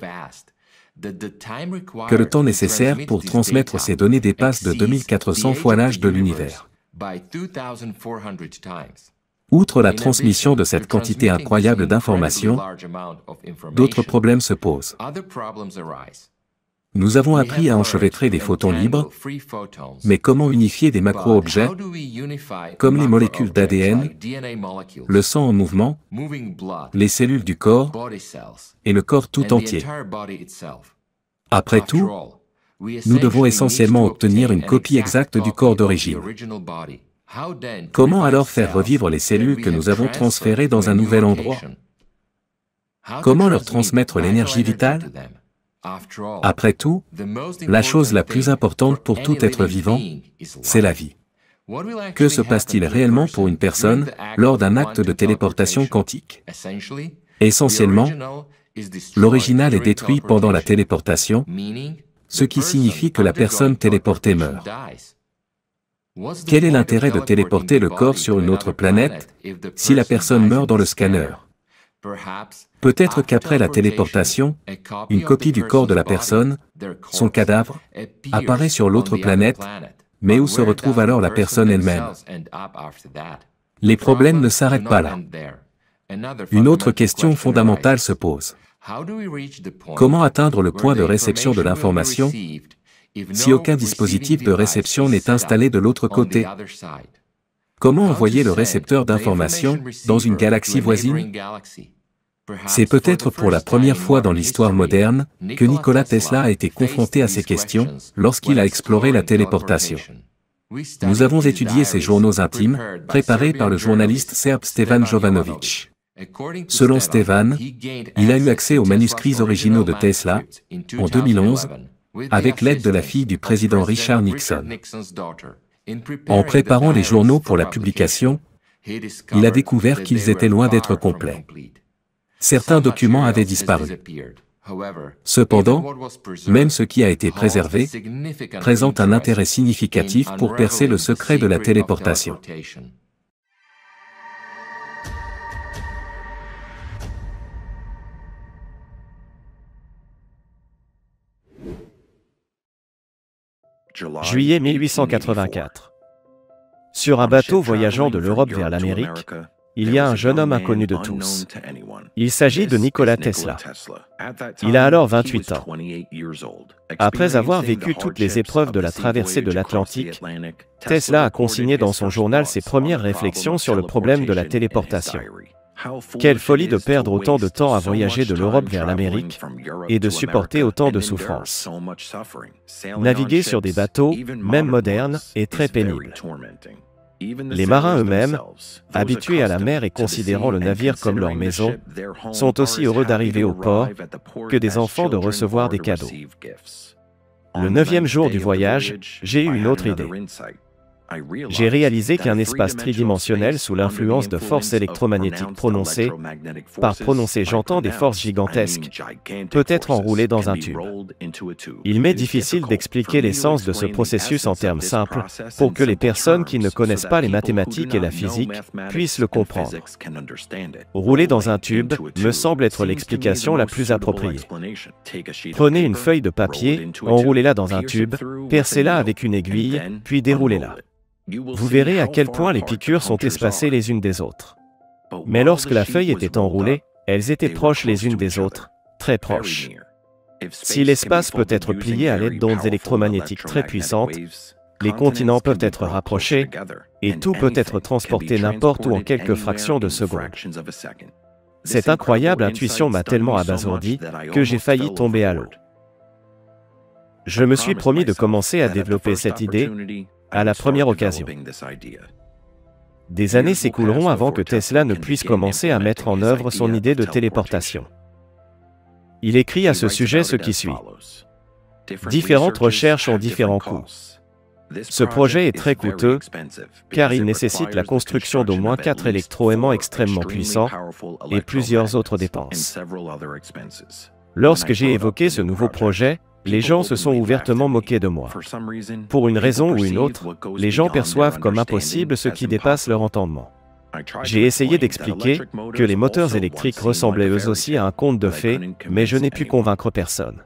que le temps nécessaire pour transmettre ces données dépasse de 2400 fois l'âge de l'univers. Outre la transmission de cette quantité incroyable d'informations, d'autres problèmes se posent. Nous avons appris à enchevêtrer des photons libres, mais comment unifier des macro-objets, comme les molécules d'ADN, le sang en mouvement, les cellules du corps et le corps tout entier? Après tout, nous devons essentiellement obtenir une copie exacte du corps d'origine. Comment alors faire revivre les cellules que nous avons transférées dans un nouvel endroit? Comment leur transmettre l'énergie vitale? Après tout, la chose la plus importante pour tout être vivant, c'est la vie. Que se passe-t-il réellement pour une personne lors d'un acte de téléportation quantique? Essentiellement, l'original est détruit pendant la téléportation, ce qui signifie que la personne téléportée meurt. Quel est l'intérêt de téléporter le corps sur une autre planète si la personne meurt dans le scanner? Peut-être qu'après la téléportation, une copie du corps de la personne, son cadavre, apparaît sur l'autre planète, mais où se retrouve alors la personne elle-même? Les problèmes ne s'arrêtent pas là. Une autre question fondamentale se pose. Comment atteindre le point de réception de l'information si aucun dispositif de réception n'est installé de l'autre côté? Comment envoyer le récepteur d'information dans une galaxie voisine? C'est peut-être pour la première fois dans l'histoire moderne que Nikola Tesla a été confronté à ces questions lorsqu'il a exploré la téléportation. Nous avons étudié ses journaux intimes, préparés par le journaliste serbe Stevan Jovanovic. Selon Stevan, il a eu accès aux manuscrits originaux de Tesla, en 2011, avec l'aide de la fille du président Richard Nixon. En préparant les journaux pour la publication, il a découvert qu'ils étaient loin d'être complets. Certains documents avaient disparu. Cependant, même ce qui a été préservé présente un intérêt significatif pour percer le secret de la téléportation. Juillet 1884. Sur un bateau voyageant de l'Europe vers l'Amérique, il y a un jeune homme inconnu de tous. Il s'agit de Nikola Tesla. Il a alors 28 ans. Après avoir vécu toutes les épreuves de la traversée de l'Atlantique, Tesla a consigné dans son journal ses premières réflexions sur le problème de la téléportation. Quelle folie de perdre autant de temps à voyager de l'Europe vers l'Amérique et de supporter autant de souffrances. Naviguer sur des bateaux, même modernes, est très pénible. Les marins eux-mêmes, habitués à la mer et considérant le navire comme leur maison, sont aussi heureux d'arriver au port que des enfants de recevoir des cadeaux. Le 9e jour du voyage, j'ai eu une autre idée. J'ai réalisé qu'un espace tridimensionnel sous l'influence de forces électromagnétiques prononcées, par prononcées j'entends des forces gigantesques, peut être enroulé dans un tube. Il m'est difficile d'expliquer l'essence de ce processus en termes simples, pour que les personnes qui ne connaissent pas les mathématiques et la physique puissent le comprendre. Rouler dans un tube me semble être l'explication la plus appropriée. Prenez une feuille de papier, enroulez-la dans un tube, percez-la avec une aiguille, puis déroulez-la. Vous verrez à quel point les piqûres sont espacées les unes des autres. Mais lorsque la feuille était enroulée, elles étaient proches les unes des autres, très proches. Si l'espace peut être plié à l'aide d'ondes électromagnétiques très puissantes, les continents peuvent être rapprochés, et tout peut être transporté n'importe où en quelques fractions de secondes. Cette incroyable intuition m'a tellement abasourdi que j'ai failli tomber à l'eau. Je me suis promis de commencer à développer cette idée à la première occasion. Des années s'écouleront avant que Tesla ne puisse commencer à mettre en œuvre son idée de téléportation. Il écrit à ce sujet ce qui suit. Différentes recherches ont différents coûts. Ce projet est très coûteux, car il nécessite la construction d'au moins 4 électroaimants extrêmement puissants et plusieurs autres dépenses. Lorsque j'ai évoqué ce nouveau projet, les gens se sont ouvertement moqués de moi. Pour une raison ou une autre, les gens perçoivent comme impossible ce qui dépasse leur entendement. J'ai essayé d'expliquer que les moteurs électriques ressemblaient eux aussi à un conte de fées, mais je n'ai pu convaincre personne.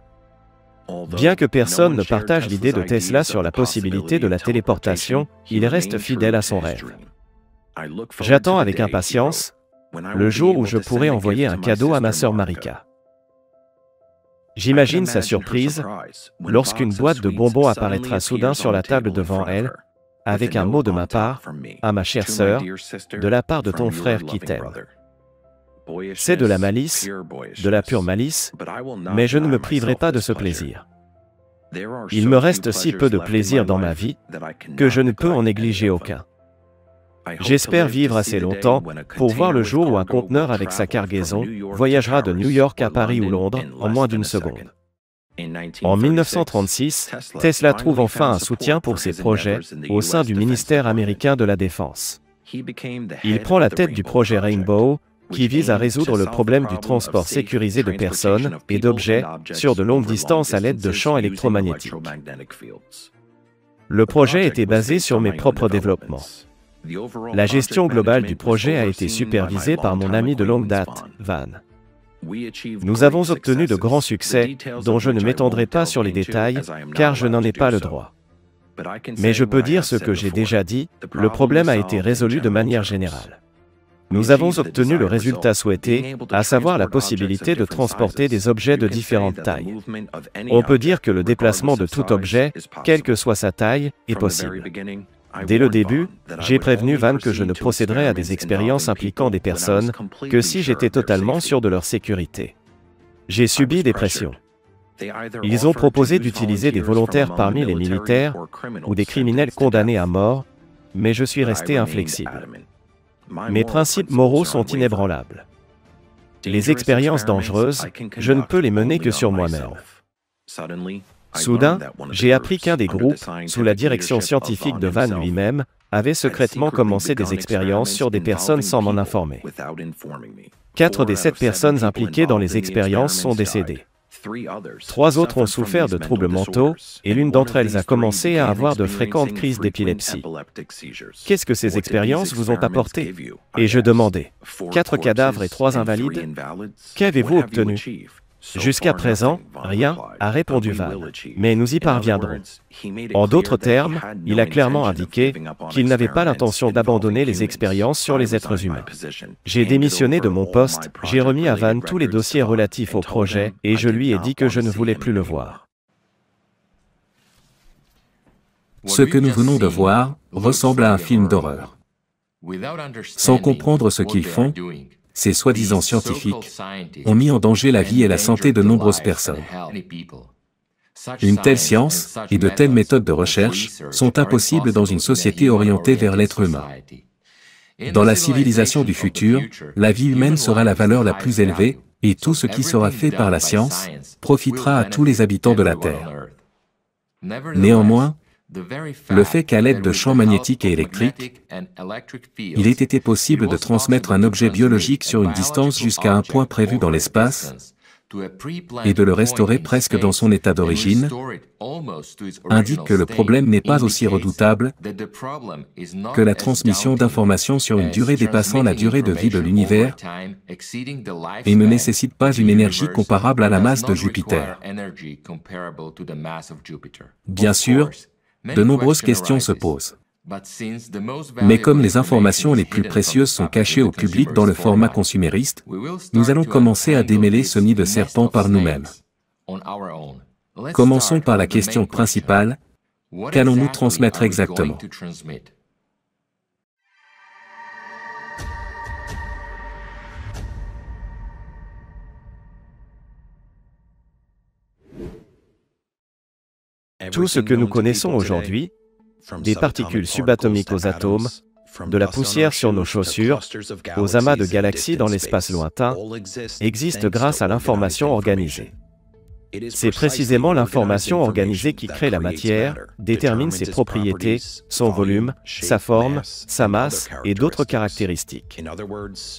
Bien que personne ne partage l'idée de Tesla sur la possibilité de la téléportation, il reste fidèle à son rêve. J'attends avec impatience le jour où je pourrai envoyer un cadeau à ma sœur Marika. J'imagine sa surprise lorsqu'une boîte de bonbons apparaîtra soudain sur la table devant elle, avec un mot de ma part, à ma chère sœur, de la part de ton frère qui t'aime. C'est de la malice, de la pure malice, mais je ne me priverai pas de ce plaisir. Il me reste si peu de plaisir dans ma vie que je ne peux en négliger aucun. J'espère vivre assez longtemps pour voir le jour où un conteneur avec sa cargaison voyagera de New York à Paris ou Londres en moins d'une seconde. En 1936, Tesla trouve enfin un soutien pour ses projets au sein du ministère américain de la Défense. Il prend la tête du projet Rainbow, qui vise à résoudre le problème du transport sécurisé de personnes et d'objets sur de longues distances à l'aide de champs électromagnétiques. Le projet était basé sur mes propres développements. La gestion globale du projet a été supervisée par mon ami de longue date, Van. Nous avons obtenu de grands succès, dont je ne m'étendrai pas sur les détails, car je n'en ai pas le droit. Mais je peux dire ce que j'ai déjà dit, le problème a été résolu de manière générale. Nous avons obtenu le résultat souhaité, à savoir la possibilité de transporter des objets de différentes tailles. On peut dire que le déplacement de tout objet, quelle que soit sa taille, est possible. Dès le début, j'ai prévenu Van que je ne procéderais à des expériences impliquant des personnes que si j'étais totalement sûr de leur sécurité. J'ai subi des pressions. Ils ont proposé d'utiliser des volontaires parmi les militaires ou des criminels condamnés à mort, mais je suis resté inflexible. Mes principes moraux sont inébranlables. Les expériences dangereuses, je ne peux les mener que sur moi-même. Soudain, j'ai appris qu'un des groupes, sous la direction scientifique de Van lui-même, avait secrètement commencé des expériences sur des personnes sans m'en informer. 4 des 7 personnes impliquées dans les expériences sont décédées. 3 autres ont souffert de troubles mentaux, et l'une d'entre elles a commencé à avoir de fréquentes crises d'épilepsie. Qu'est-ce que ces expériences vous ont apporté? Et je demandais. 4 cadavres et 3 invalides? Qu'avez-vous obtenu? Jusqu'à présent, rien, a répondu Van. Mais nous y parviendrons. En d'autres termes, il a clairement indiqué qu'il n'avait pas l'intention d'abandonner les expériences sur les êtres humains. J'ai démissionné de mon poste, j'ai remis à Van tous les dossiers relatifs au projet et je lui ai dit que je ne voulais plus le voir. Ce que nous venons de voir ressemble à un film d'horreur. Sans comprendre ce qu'ils font, ces soi-disant scientifiques ont mis en danger la vie et la santé de nombreuses personnes. Une telle science et de telles méthodes de recherche sont impossibles dans une société orientée vers l'être humain. Dans la civilisation du futur, la vie humaine sera la valeur la plus élevée, et tout ce qui sera fait par la science profitera à tous les habitants de la Terre. Néanmoins, le fait qu'à l'aide de champs magnétiques et électriques, il ait été possible de transmettre un objet biologique sur une distance jusqu'à un point prévu dans l'espace et de le restaurer presque dans son état d'origine, indique que le problème n'est pas aussi redoutable que la transmission d'informations sur une durée dépassant la durée de vie de l'univers et ne nécessite pas une énergie comparable à la masse de Jupiter. Bien sûr, de nombreuses questions se posent. Mais comme les informations les plus précieuses sont cachées au public dans le format consumériste, nous allons commencer à démêler ce nid de serpent par nous-mêmes. Commençons par la question principale, qu'allons-nous transmettre exactement? Tout ce que nous connaissons aujourd'hui, des particules subatomiques aux atomes, de la poussière sur nos chaussures, aux amas de galaxies dans l'espace lointain, existe grâce à l'information organisée. C'est précisément l'information organisée qui crée la matière, détermine ses propriétés, son volume, sa forme, sa masse et d'autres caractéristiques.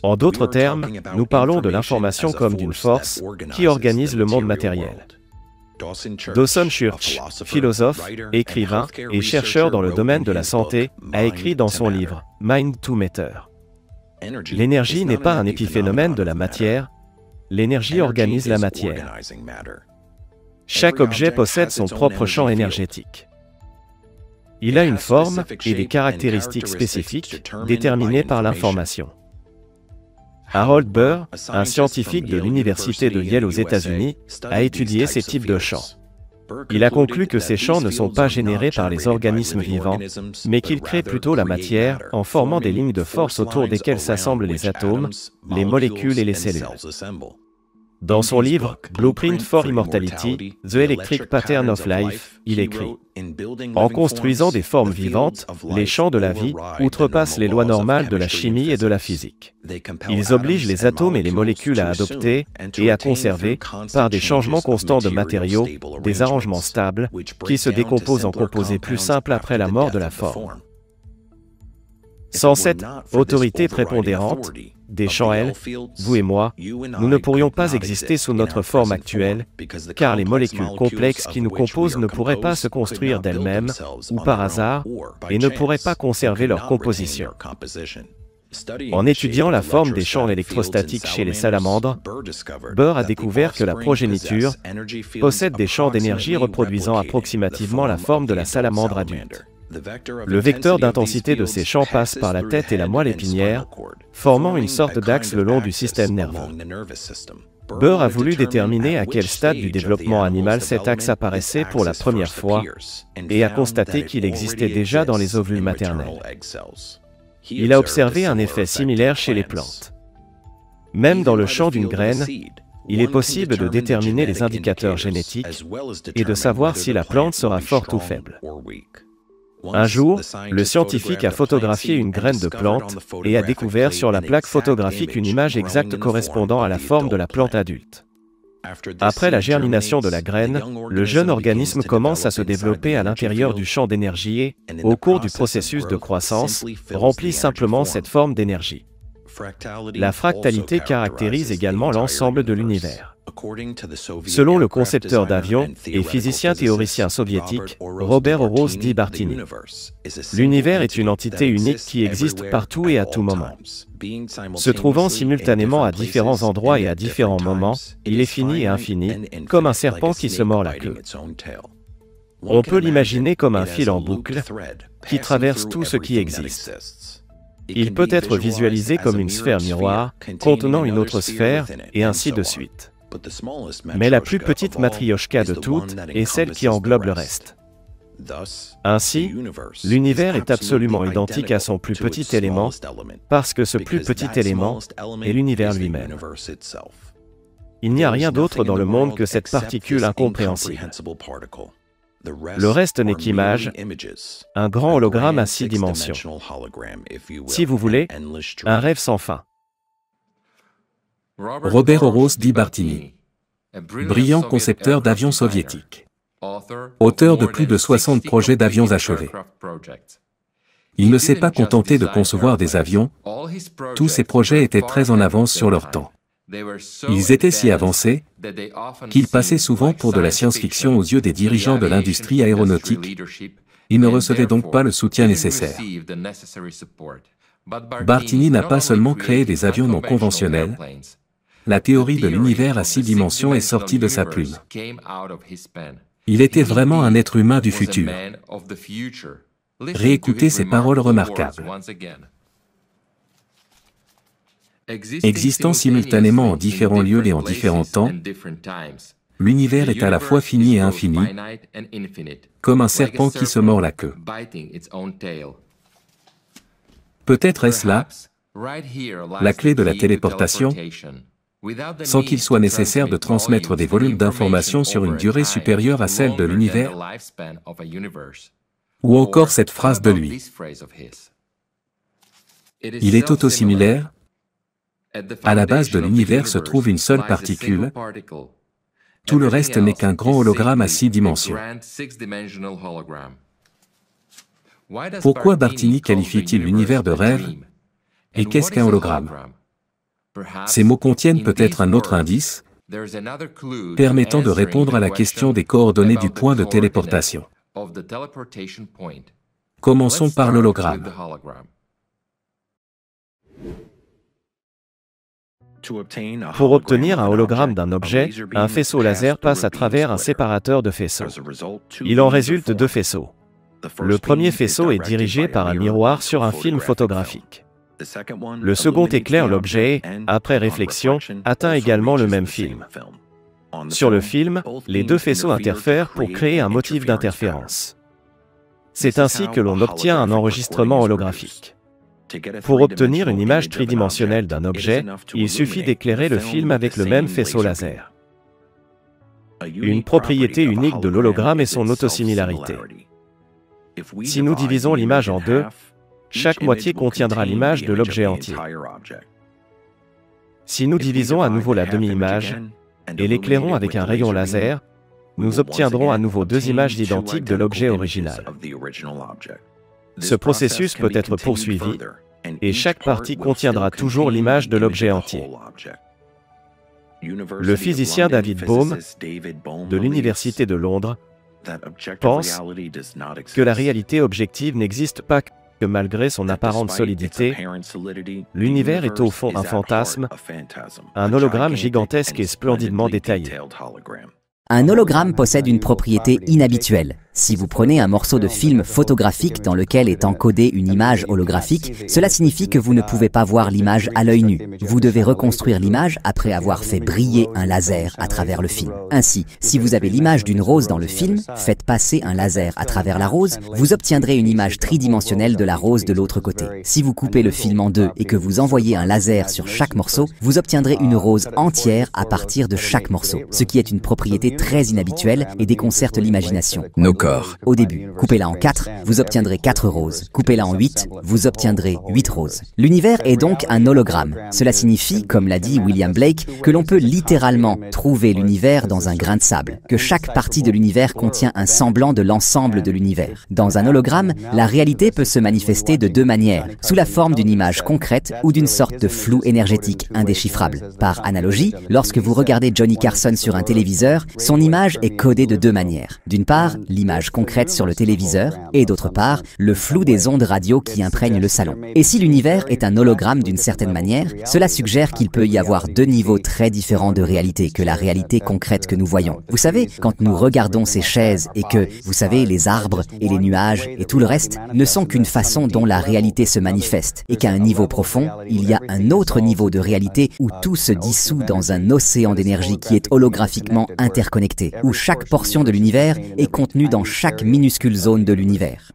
En d'autres termes, nous parlons de l'information comme d'une force qui organise le monde matériel. Dawson Church, philosophe, écrivain et chercheur dans le domaine de la santé, a écrit dans son livre « Mind to Matter ». L'énergie n'est pas un épiphénomène de la matière, l'énergie organise la matière. Chaque objet possède son propre champ énergétique. Il a une forme et des caractéristiques spécifiques déterminées par l'information. Harold Burr, un scientifique de l'université de Yale aux États-Unis, a étudié ces types de champs. Il a conclu que ces champs ne sont pas générés par les organismes vivants, mais qu'ils créent plutôt la matière en formant des lignes de force autour desquelles s'assemblent les atomes, les molécules et les cellules. Dans son livre « Blueprint for Immortality, The Electric Pattern of Life », il écrit « En construisant des formes vivantes, les champs de la vie outrepassent les lois normales de la chimie et de la physique. Ils obligent les atomes et les molécules à adopter et à conserver, par des changements constants de matériaux, des arrangements stables, qui se décomposent en composés plus simples après la mort de la forme. Sans cette autorité prépondérante, des champs L, vous et moi, nous ne pourrions pas exister sous notre forme actuelle, car les molécules complexes qui nous composent ne pourraient pas se construire d'elles-mêmes, ou par hasard, et ne pourraient pas conserver leur composition. En étudiant la forme des champs électrostatiques chez les salamandres, Burr a découvert que la progéniture possède des champs d'énergie reproduisant approximativement la forme de la salamandre adulte. Le vecteur d'intensité de ces champs passe par la tête et la moelle épinière, formant une sorte d'axe le long du système nerveux. Burr a voulu déterminer à quel stade du développement animal cet axe apparaissait pour la première fois, et a constaté qu'il existait déjà dans les ovules maternels. Il a observé un effet similaire chez les plantes. Même dans le champ d'une graine, il est possible de déterminer les indicateurs génétiques et de savoir si la plante sera forte ou faible. Un jour, le scientifique a photographié une graine de plante et a découvert sur la plaque photographique une image exacte correspondant à la forme de la plante adulte. Après la germination de la graine, le jeune organisme commence à se développer à l'intérieur du champ d'énergie et, au cours du processus de croissance, remplit simplement cette forme d'énergie. La fractalité caractérise également l'ensemble de l'univers. Selon le concepteur d'avions et physicien théoricien soviétique, Robert Orosz Dibartini, l'univers est une entité unique qui existe partout et à tout moment. Se trouvant simultanément à différents endroits et à différents moments, il est fini et infini, comme un serpent qui se mord la queue. On peut l'imaginer comme un fil en boucle qui traverse tout ce qui existe. Il peut être visualisé comme une sphère miroir contenant une autre sphère, et ainsi de suite. Mais la plus petite matrioshka de toutes est celle qui englobe le reste. Ainsi, l'univers est absolument identique à son plus petit élément, parce que ce plus petit élément est l'univers lui-même. Il n'y a rien d'autre dans le monde que cette particule incompréhensible. Le reste n'est qu'image, un grand hologramme à 6 dimensions. Si vous voulez, un rêve sans fin. Robert Orosz Dibartini, brillant concepteur d'avions soviétiques, auteur de plus de 60 projets d'avions achevés. Il ne s'est pas contenté de concevoir des avions, tous ses projets étaient très en avance sur leur temps. Ils étaient si avancés qu'ils passaient souvent pour de la science-fiction aux yeux des dirigeants de l'industrie aéronautique. Ils ne recevaient donc pas le soutien nécessaire. Bartini n'a pas seulement créé des avions non conventionnels, la théorie de l'univers à 6 dimensions est sortie de sa plume. Il était vraiment un être humain du futur. Réécoutez ces paroles remarquables. Existant simultanément en différents lieux et en différents temps, l'univers est à la fois fini et infini, comme un serpent qui se mord la queue. Peut-être est-ce là la clé de la téléportation, sans qu'il soit nécessaire de transmettre des volumes d'informations sur une durée supérieure à celle de l'univers, ou encore cette phrase de lui. Il est autosimilaire. À la base de l'univers se trouve une seule particule. Tout le reste n'est qu'un grand hologramme à 6 dimensions. Pourquoi Bartini qualifie-t-il l'univers de rêve? Et qu'est-ce qu'un hologramme? Ces mots contiennent peut-être un autre indice, permettant de répondre à la question des coordonnées du point de téléportation. Commençons par l'hologramme. Pour obtenir un hologramme d'un objet, un faisceau laser passe à travers un séparateur de faisceaux. Il en résulte 2 faisceaux. Le premier faisceau est dirigé par un miroir sur un film photographique. Le second éclaire l'objet et, après réflexion, atteint également le même film. Sur le film, les deux faisceaux interfèrent pour créer un motif d'interférence. C'est ainsi que l'on obtient un enregistrement holographique. Pour obtenir une image tridimensionnelle d'un objet, il suffit d'éclairer le film avec le même faisceau laser. Une propriété unique de l'hologramme est son autosimilarité. Si nous divisons l'image en deux, chaque moitié contiendra l'image de l'objet entier. Si nous divisons à nouveau la demi-image et l'éclairons avec un rayon laser, nous obtiendrons à nouveau deux images identiques de l'objet original. Ce processus peut être poursuivi, et chaque partie contiendra toujours l'image de l'objet entier. Le physicien David Bohm, de l'Université de Londres, pense que la réalité objective n'existe pas, que malgré son apparente solidité, l'univers est au fond un fantasme, un hologramme gigantesque et splendidement détaillé. Un hologramme possède une propriété inhabituelle. Si vous prenez un morceau de film photographique dans lequel est encodée une image holographique, cela signifie que vous ne pouvez pas voir l'image à l'œil nu. Vous devez reconstruire l'image après avoir fait briller un laser à travers le film. Ainsi, si vous avez l'image d'une rose dans le film, faites passer un laser à travers la rose, vous obtiendrez une image tridimensionnelle de la rose de l'autre côté. Si vous coupez le film en deux et que vous envoyez un laser sur chaque morceau, vous obtiendrez une rose entière à partir de chaque morceau, ce qui est une propriété très inhabituelle et déconcerte l'imagination. Au début, coupez-la en 4, vous obtiendrez 4 roses. Coupez-la en 8, vous obtiendrez 8 roses. L'univers est donc un hologramme. Cela signifie, comme l'a dit William Blake, que l'on peut littéralement trouver l'univers dans un grain de sable, que chaque partie de l'univers contient un semblant de l'ensemble de l'univers. Dans un hologramme, la réalité peut se manifester de deux manières, sous la forme d'une image concrète ou d'une sorte de flou énergétique indéchiffrable. Par analogie, lorsque vous regardez Johnny Carson sur un téléviseur, son image est codée de deux manières. D'une part, l'image concrète sur le téléviseur, et d'autre part, le flou des ondes radio qui imprègnent le salon. Et si l'univers est un hologramme d'une certaine manière, cela suggère qu'il peut y avoir deux niveaux très différents de réalité que la réalité concrète que nous voyons. Vous savez, quand nous regardons ces chaises et que, vous savez, les arbres et les nuages et tout le reste ne sont qu'une façon dont la réalité se manifeste, et qu'à un niveau profond, il y a un autre niveau de réalité où tout se dissout dans un océan d'énergie qui est holographiquement interconnecté, où chaque portion de l'univers est contenue dans chaque minuscule zone de l'univers.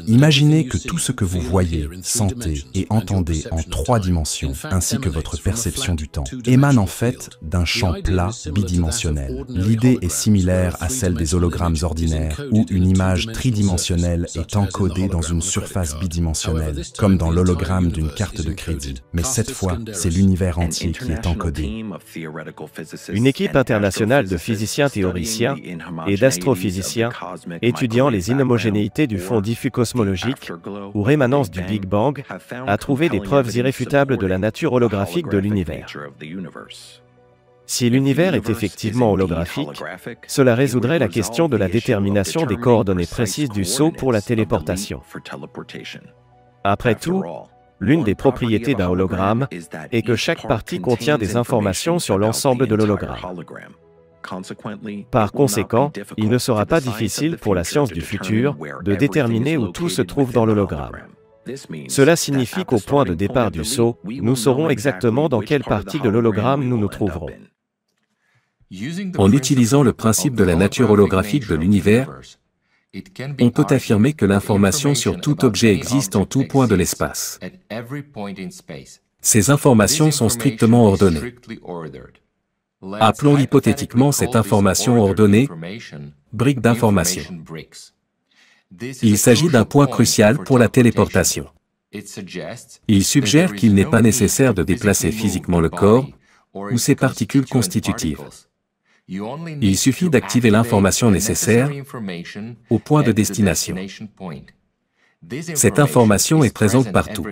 Imaginez que tout ce que vous voyez, sentez et entendez en 3 dimensions, ainsi que votre perception du temps, émane en fait d'un champ plat bidimensionnel. L'idée est similaire à celle des hologrammes ordinaires, où une image tridimensionnelle est encodée dans une surface bidimensionnelle, comme dans l'hologramme d'une carte de crédit. Mais cette fois, c'est l'univers entier qui est encodé. Une équipe internationale de physiciens théoriciens et d'astrophysiciens étudiant les inhomogénéités du fond diffus cosmologique, ou rémanence du Big Bang, a trouvé des preuves irréfutables de la nature holographique de l'univers. Si l'univers est effectivement holographique, cela résoudrait la question de la détermination des coordonnées précises du saut pour la téléportation. Après tout, l'une des propriétés d'un hologramme est que chaque partie contient des informations sur l'ensemble de l'hologramme. Par conséquent, il ne sera pas difficile pour la science du futur de déterminer où tout se trouve dans l'hologramme. Cela signifie qu'au point de départ du saut, nous saurons exactement dans quelle partie de l'hologramme nous nous trouverons. En utilisant le principe de la nature holographique de l'univers, on peut affirmer que l'information sur tout objet existe en tout point de l'espace. Ces informations sont strictement ordonnées. Appelons hypothétiquement cette information ordonnée brique d'information. Il s'agit d'un point crucial pour la téléportation. Il suggère qu'il n'est pas nécessaire de déplacer physiquement le corps ou ses particules constitutives. Il suffit d'activer l'information nécessaire au point de destination. Cette information est présente partout.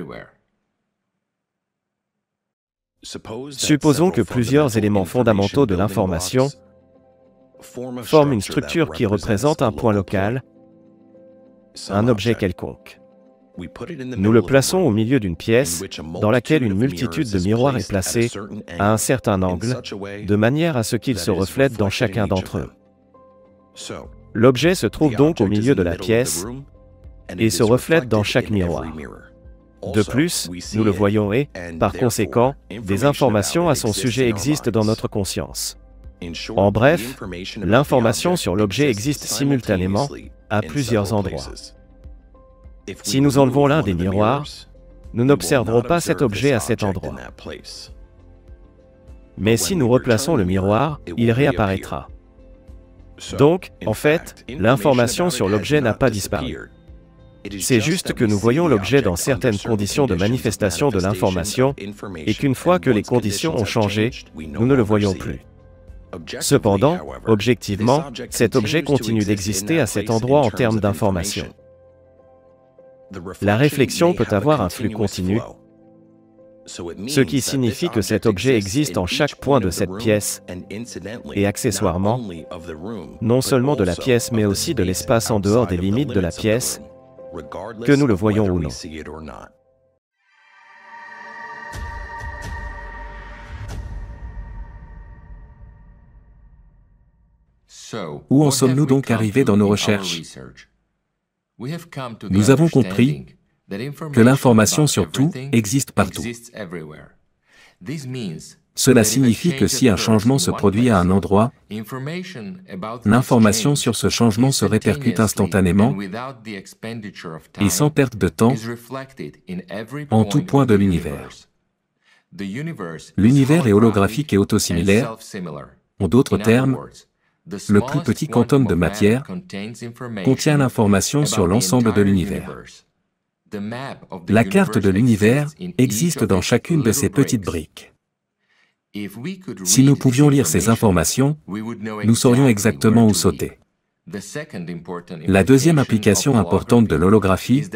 Supposons que plusieurs éléments fondamentaux de l'information forment une structure qui représente un point local, un objet quelconque. Nous le plaçons au milieu d'une pièce dans laquelle une multitude de miroirs est placée à un certain angle, de manière à ce qu'ils se reflètent dans chacun d'entre eux. L'objet se trouve donc au milieu de la pièce et se reflète dans chaque miroir. De plus, nous le voyons et, par conséquent, des informations à son sujet existent dans notre conscience. En bref, l'information sur l'objet existe simultanément, à plusieurs endroits. Si nous enlevons l'un des miroirs, nous n'observerons pas cet objet à cet endroit. Mais si nous replaçons le miroir, il réapparaîtra. Donc, en fait, l'information sur l'objet n'a pas disparu. C'est juste que nous voyons l'objet dans certaines conditions de manifestation de l'information, et qu'une fois que les conditions ont changé, nous ne le voyons plus. Cependant, objectivement, cet objet continue d'exister à cet endroit en termes d'information. La réflexion peut avoir un flux continu, ce qui signifie que cet objet existe en chaque point de cette pièce, et accessoirement, non seulement de la pièce mais aussi de l'espace en dehors des limites de la pièce, que nous le voyons ou non. Où en sommes-nous donc arrivés dans nos recherches? Nous avons compris que l'information sur tout existe partout. Cela signifie que si un changement se produit à un endroit, l'information sur ce changement se répercute instantanément et sans perte de temps en tout point de l'univers. L'univers est holographique et autosimilaire. En d'autres termes, le plus petit quantum de matière contient l'information sur l'ensemble de l'univers. La carte de l'univers existe dans chacune de ces petites briques. Si nous pouvions lire ces informations, nous saurions exactement où sauter. La deuxième application importante de l'holographie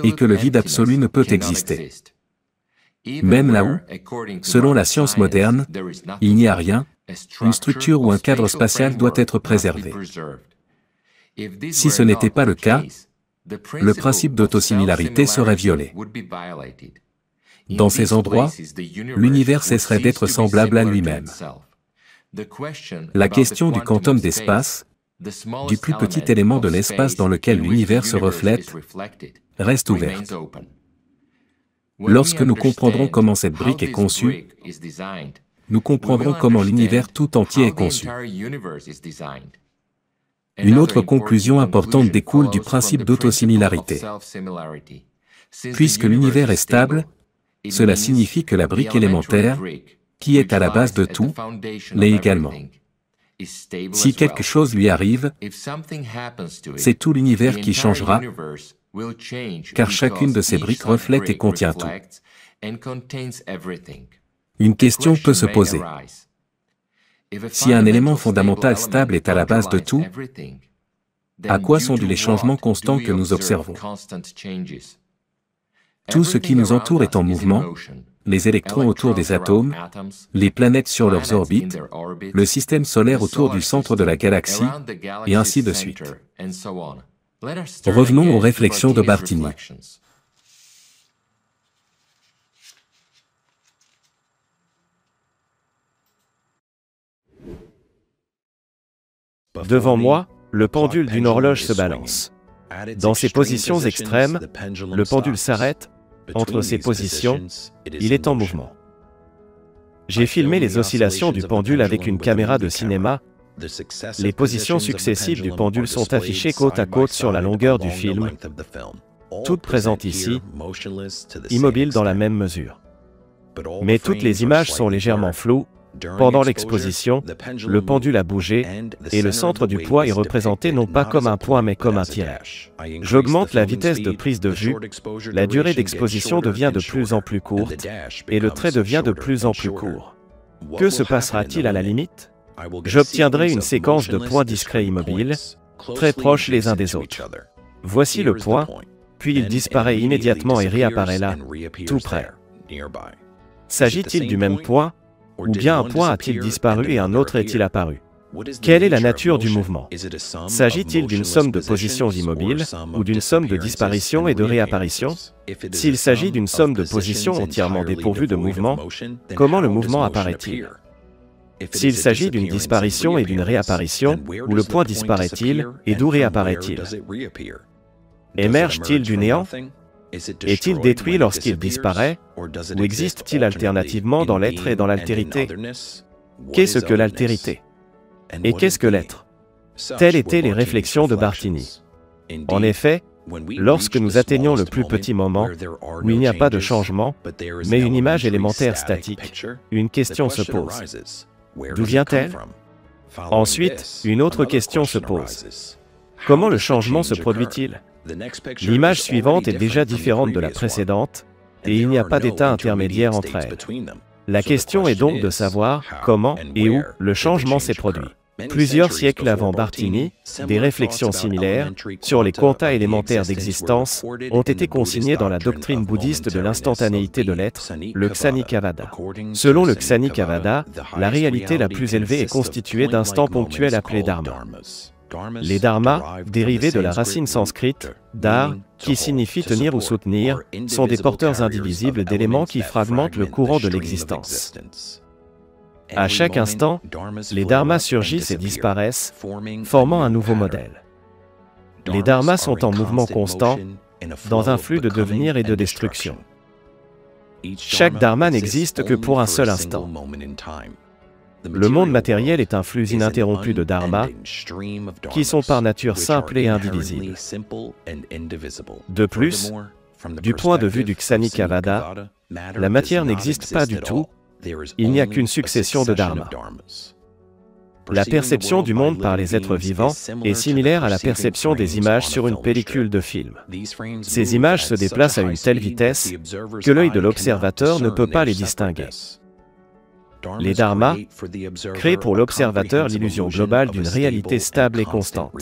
est que le vide absolu ne peut exister. Même là où, selon la science moderne, il n'y a rien, une structure ou un cadre spatial doit être préservé. Si ce n'était pas le cas, le principe d'autosimilarité serait violé. Dans ces endroits, l'univers cesserait d'être semblable à lui-même. La question du quantum d'espace, du plus petit élément de l'espace dans lequel l'univers se reflète, reste ouverte. Lorsque nous comprendrons comment cette brique est conçue, nous comprendrons comment l'univers tout entier est conçu. Une autre conclusion importante découle du principe d'autosimilarité. Puisque l'univers est stable, cela signifie que la brique élémentaire, qui est à la base de tout, l'est également. Si quelque chose lui arrive, c'est tout l'univers qui changera, car chacune de ces briques reflète et contient tout. Une question peut se poser. Si un élément fondamental stable est à la base de tout, à quoi sont dus les changements constants que nous observons? Tout ce qui nous entoure est en mouvement, les électrons autour des atomes, les planètes sur leurs orbites, le système solaire autour du centre de la galaxie, et ainsi de suite. Revenons aux réflexions de Bartini. Devant moi, le pendule d'une horloge se balance. Dans ses positions extrêmes, le pendule s'arrête. Entre ces positions, il est en mouvement. J'ai filmé les oscillations du pendule avec une caméra de cinéma. Les positions successives du pendule sont affichées côte à côte sur la longueur du film, toutes présentes ici, immobiles dans la même mesure. Mais toutes les images sont légèrement floues. Pendant l'exposition, le pendule a bougé, et le centre du poids est représenté non pas comme un point mais comme un tiret. J'augmente la vitesse de prise de vue, la durée d'exposition devient de plus en plus courte, et le trait devient de plus en plus court. Que se passera-t-il à la limite? J'obtiendrai une séquence de points discrets immobiles, très proches les uns des autres. Voici le point, puis il disparaît immédiatement et réapparaît là, tout près. S'agit-il du même point? Ou bien un point a-t-il disparu et un autre est-il apparu? Quelle est la nature du mouvement? S'agit-il d'une somme de positions immobiles, ou d'une somme de disparitions et de réapparitions? S'il s'agit d'une somme de positions entièrement dépourvues de mouvement, comment le mouvement apparaît-il? S'il s'agit d'une disparition et d'une réapparition, où le point disparaît-il et d'où réapparaît-il? Émerge-t-il du néant? Est-il détruit lorsqu'il disparaît, ou existe-t-il alternativement dans l'être et dans l'altérité? Qu'est-ce que l'altérité? Et qu'est-ce que l'être? Telles étaient les réflexions de Bartini. En effet, lorsque nous atteignons le plus petit moment, où il n'y a pas de changement, mais une image élémentaire statique, une question se pose. D'où vient-elle? Ensuite, une autre question se pose. Comment le changement se produit-il? L'image suivante est déjà différente de la précédente, et il n'y a pas d'état intermédiaire entre elles. La question est donc de savoir comment et où le changement s'est produit. Plusieurs siècles avant Bartini, des réflexions similaires sur les quanta élémentaires d'existence ont été consignées dans la doctrine bouddhiste de l'instantanéité de l'être, le Kshanikavada. Selon le Kshanikavada, la réalité la plus élevée est constituée d'instants ponctuels appelés dharma. Les dharmas, dérivés de la racine sanscrite, dar, qui signifie tenir ou soutenir, sont des porteurs indivisibles d'éléments qui fragmentent le courant de l'existence. À chaque instant, les dharmas surgissent et disparaissent, formant un nouveau modèle. Les dharmas sont en mouvement constant, dans un flux de devenir et de destruction. Chaque dharma n'existe que pour un seul instant. Le monde matériel est un flux ininterrompu de dharma, qui sont par nature simples et indivisibles. De plus, du point de vue du Kshanikavada, la matière n'existe pas du tout, il n'y a qu'une succession de dharma. La perception du monde par les êtres vivants est similaire à la perception des images sur une pellicule de film. Ces images se déplacent à une telle vitesse que l'œil de l'observateur ne peut pas les distinguer. Les dharmas créent pour l'observateur l'illusion globale d'une réalité stable et constante.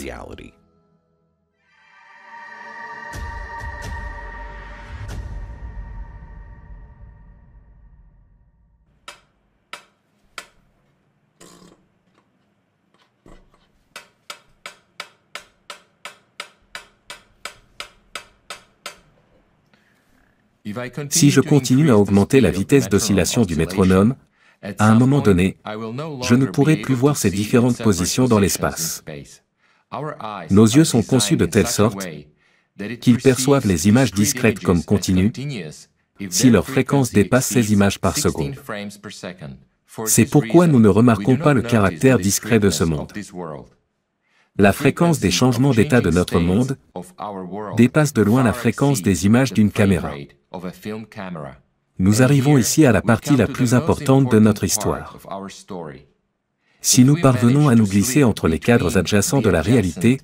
Si je continue à augmenter la vitesse d'oscillation du métronome, à un moment donné, je ne pourrai plus voir ces différentes positions dans l'espace. Nos yeux sont conçus de telle sorte qu'ils perçoivent les images discrètes comme continues si leur fréquence dépasse 16 images par seconde. C'est pourquoi nous ne remarquons pas le caractère discret de ce monde. La fréquence des changements d'état de notre monde dépasse de loin la fréquence des images d'une caméra. Nous arrivons ici à la partie la plus importante de notre histoire. Si nous parvenons à nous glisser entre les cadres adjacents de la réalité,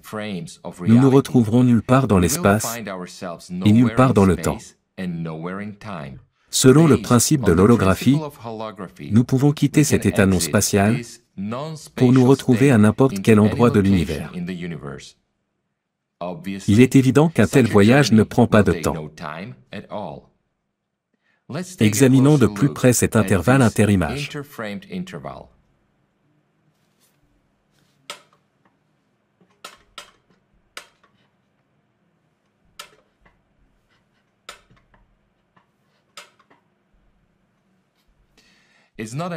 nous nous retrouverons nulle part dans l'espace et nulle part dans le temps. Selon le principe de l'holographie, nous pouvons quitter cet état non spatial pour nous retrouver à n'importe quel endroit de l'univers. Il est évident qu'un tel voyage ne prend pas de temps. Examinons de plus près cet intervalle interimage.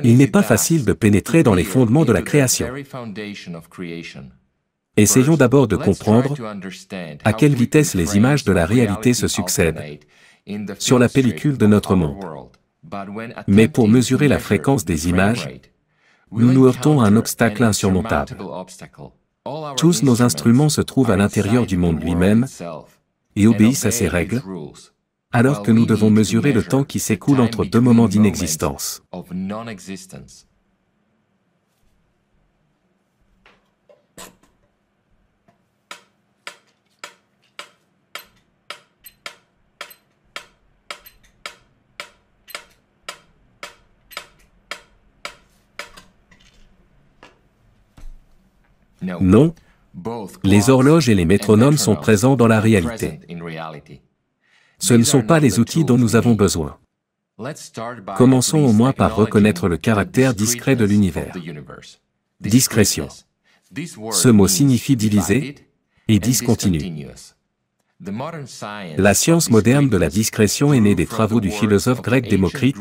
Il n'est pas facile de pénétrer dans les fondements de la création. Essayons d'abord de comprendre à quelle vitesse les images de la réalité se succèdent sur la pellicule de notre monde. Mais pour mesurer la fréquence des images, nous nous heurtons à un obstacle insurmontable. Tous nos instruments se trouvent à l'intérieur du monde lui-même et obéissent à ses règles, alors que nous devons mesurer le temps qui s'écoule entre deux moments d'inexistence. Non, les horloges et les métronomes sont présents dans la réalité. Ce ne sont pas les outils dont nous avons besoin. Commençons au moins par reconnaître le caractère discret de l'univers. Discrétion. Ce mot signifie diviser et discontinu. La science moderne de la discrétion est née des travaux du philosophe grec Démocrite,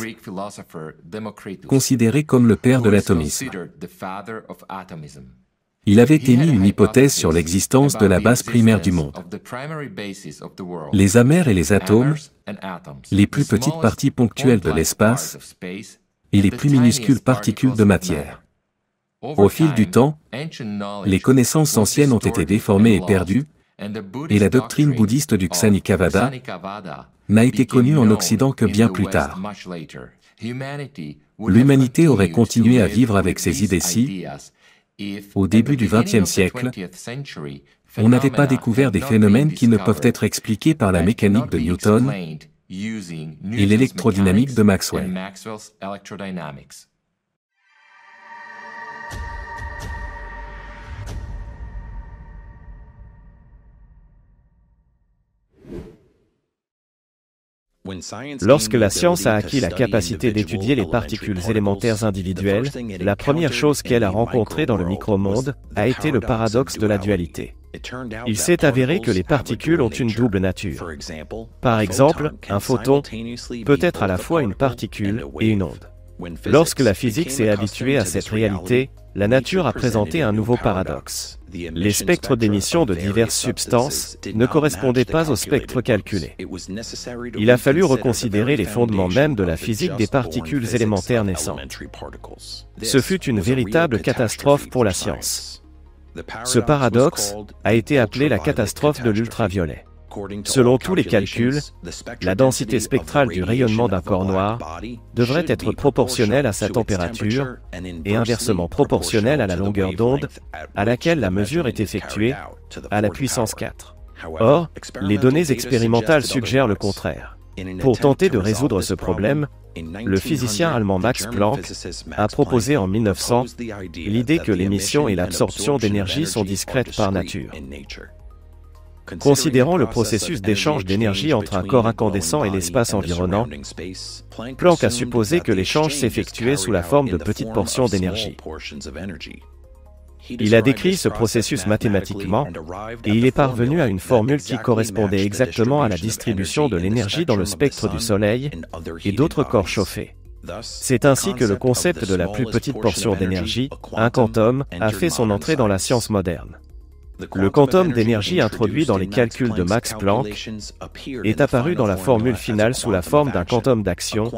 considéré comme le père de l'atomisme. Il avait émis une hypothèse sur l'existence de la base primaire du monde. Les amères et les atomes, les plus petites parties ponctuelles de l'espace et les plus minuscules particules de matière. Au fil du temps, les connaissances anciennes ont été déformées et perdues, et la doctrine bouddhiste du Kshanikavada n'a été connue en Occident que bien plus tard. L'humanité aurait continué à vivre avec ces idées-ci. Au début du XXe siècle, on n'avait pas découvert des phénomènes qui ne peuvent être expliqués par la mécanique de Newton et l'électrodynamique de Maxwell. Lorsque la science a acquis la capacité d'étudier les particules élémentaires individuelles, la première chose qu'elle a rencontrée dans le micromonde a été le paradoxe de la dualité. Il s'est avéré que les particules ont une double nature. Par exemple, un photon peut être à la fois une particule et une onde. Lorsque la physique s'est habituée à cette réalité, la nature a présenté un nouveau paradoxe. Les spectres d'émission de diverses substances ne correspondaient pas au spectre calculé. Il a fallu reconsidérer les fondements même de la physique des particules élémentaires naissantes. Ce fut une véritable catastrophe pour la science. Ce paradoxe a été appelé la catastrophe de l'ultraviolet. Selon tous les calculs, la densité spectrale du rayonnement d'un corps noir devrait être proportionnelle à sa température et inversement proportionnelle à la longueur d'onde à laquelle la mesure est effectuée, à la puissance 4. Or, les données expérimentales suggèrent le contraire. Pour tenter de résoudre ce problème, le physicien allemand Max Planck a proposé en 1900 l'idée que l'émission et l'absorption d'énergie sont discrètes par nature. Considérant le processus d'échange d'énergie entre un corps incandescent et l'espace environnant, Planck a supposé que l'échange s'effectuait sous la forme de petites portions d'énergie. Il a décrit ce processus mathématiquement, et il est parvenu à une formule qui correspondait exactement à la distribution de l'énergie dans le spectre du Soleil et d'autres corps chauffés. C'est ainsi que le concept de la plus petite portion d'énergie, un quantum, a fait son entrée dans la science moderne. Le quantum d'énergie introduit dans les calculs de Max Planck est apparu dans la formule finale sous la forme d'un quantum d'action,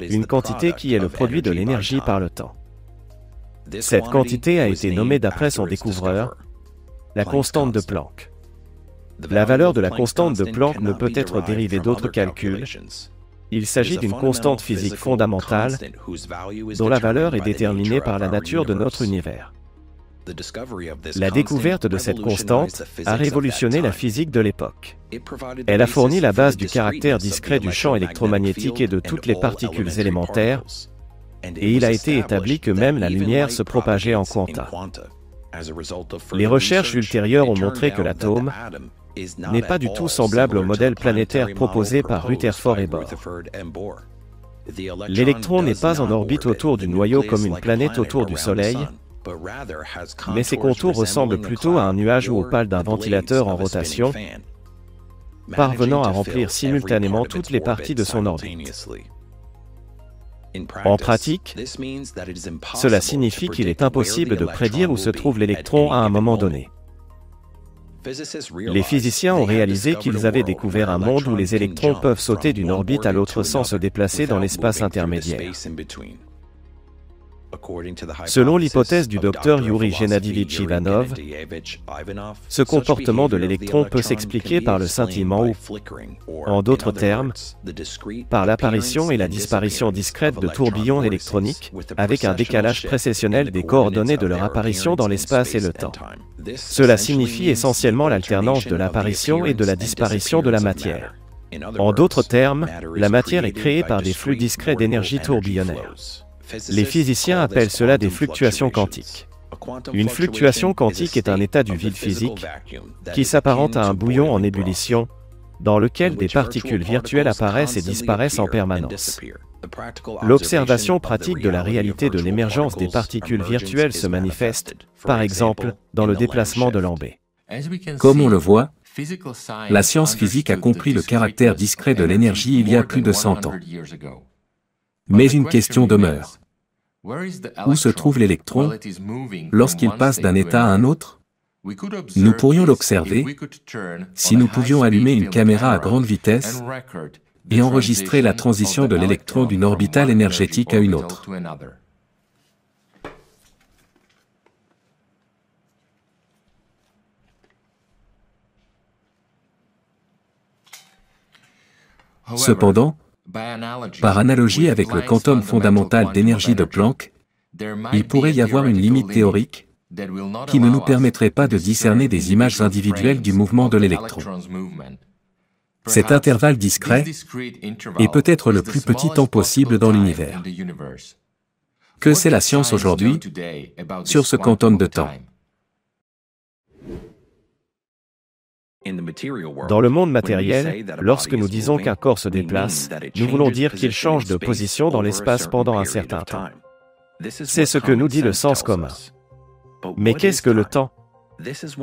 une quantité qui est le produit de l'énergie par le temps. Cette quantité a été nommée d'après son découvreur, la constante de Planck. La valeur de la constante de Planck ne peut être dérivée d'autres calculs. Il s'agit d'une constante physique fondamentale dont la valeur est déterminée par la nature de notre univers. La découverte de cette constante a révolutionné la physique de l'époque. Elle a fourni la base du caractère discret du champ électromagnétique et de toutes les particules élémentaires, et il a été établi que même la lumière se propageait en quanta. Les recherches ultérieures ont montré que l'atome n'est pas du tout semblable au modèle planétaire proposé par Rutherford et Bohr. L'électron n'est pas en orbite autour du noyau comme une planète autour du Soleil, mais ses contours ressemblent plutôt à un nuage ou aux pales d'un ventilateur en rotation, parvenant à remplir simultanément toutes les parties de son orbite. En pratique, cela signifie qu'il est impossible de prédire où se trouve l'électron à un moment donné. Les physiciens ont réalisé qu'ils avaient découvert un monde où les électrons peuvent sauter d'une orbite à l'autre sans se déplacer dans l'espace intermédiaire. Selon l'hypothèse du docteur Yuri Gennadievitch Ivanov, ce comportement de l'électron peut s'expliquer par le scintillement ou, en d'autres termes, par l'apparition et la disparition discrète de tourbillons électroniques, avec un décalage précessionnel des coordonnées de leur apparition dans l'espace et le temps. Cela signifie essentiellement l'alternance de l'apparition et de la disparition de la matière. En d'autres termes, la matière est créée par des flux discrets d'énergie tourbillonnaire. Les physiciens appellent cela des fluctuations quantiques. Une fluctuation quantique est un état du vide physique qui s'apparente à un bouillon en ébullition dans lequel des particules virtuelles apparaissent et disparaissent en permanence. L'observation pratique de la réalité de l'émergence des particules virtuelles se manifeste, par exemple, dans le déplacement de Lambé. Comme on le voit, la science physique a compris le caractère discret de l'énergie il y a plus de 100 ans. Mais une question demeure. Où se trouve l'électron lorsqu'il passe d'un état à un autre? Nous pourrions l'observer si nous pouvions allumer une caméra à grande vitesse et enregistrer la transition de l'électron d'une orbitale énergétique à une autre. Cependant, par analogie avec le quantum fondamental d'énergie de Planck, il pourrait y avoir une limite théorique qui ne nous permettrait pas de discerner des images individuelles du mouvement de l'électron. Cet intervalle discret est peut-être le plus petit temps possible dans l'univers. Que sait la science aujourd'hui sur ce quantum de temps? Dans le monde matériel, lorsque nous disons qu'un corps se déplace, nous voulons dire qu'il change de position dans l'espace pendant un certain temps. C'est ce que nous dit le sens commun. Mais qu'est-ce que le temps?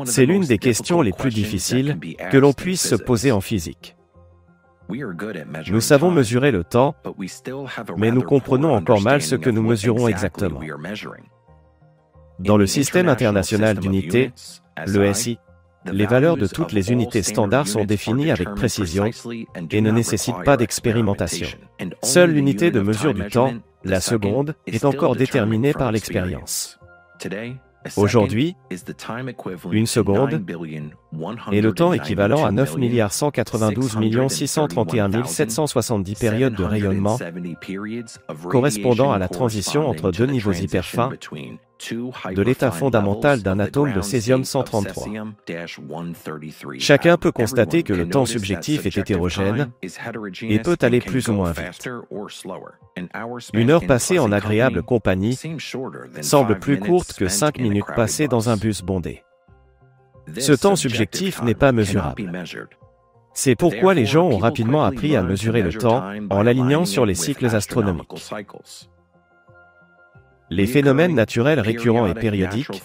C'est l'une des questions les plus difficiles que l'on puisse se poser en physique. Nous savons mesurer le temps, mais nous comprenons encore mal ce que nous mesurons exactement. Dans le système international d'unités, le SI, les valeurs de toutes les unités standards sont définies avec précision et ne nécessitent pas d'expérimentation. Seule l'unité de mesure du temps, la seconde, est encore déterminée par l'expérience. Aujourd'hui, une seconde est le temps équivalent à 9 192 631 770 périodes de rayonnement, correspondant à la transition entre deux niveaux hyper fins de l'état fondamental d'un atome de césium-133. Chacun peut constater que le temps subjectif est hétérogène et peut aller plus ou moins vite. Une heure passée en agréable compagnie semble plus courte que 5 minutes passées dans un bus bondé. Ce temps subjectif n'est pas mesurable. C'est pourquoi les gens ont rapidement appris à mesurer le temps en l'alignant sur les cycles astronomiques. Les phénomènes naturels récurrents et périodiques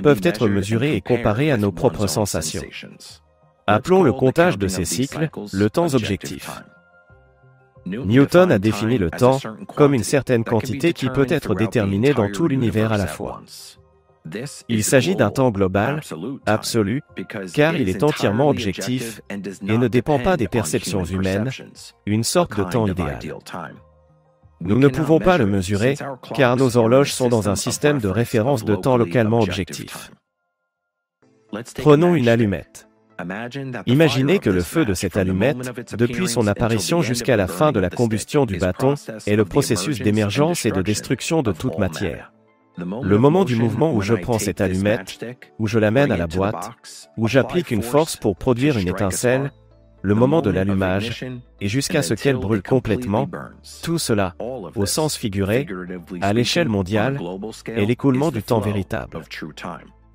peuvent être mesurés et comparés à nos propres sensations. Appelons le comptage de ces cycles le temps objectif. Newton a défini le temps comme une certaine quantité qui peut être déterminée dans tout l'univers à la fois. Il s'agit d'un temps global, absolu, car il est entièrement objectif et ne dépend pas des perceptions humaines, une sorte de temps idéal. Nous ne pouvons pas le mesurer, car nos horloges sont dans un système de référence de temps localement objectif. Prenons une allumette. Imaginez que le feu de cette allumette, depuis son apparition jusqu'à la fin de la combustion du bâton, est le processus d'émergence et de destruction de toute matière. Le moment du mouvement où je prends cette allumette, où je l'amène à la boîte, où j'applique une force pour produire une étincelle, le moment de l'allumage, et jusqu'à ce qu'elle brûle complètement, tout cela, au sens figuré, à l'échelle mondiale, est l'écoulement du temps véritable.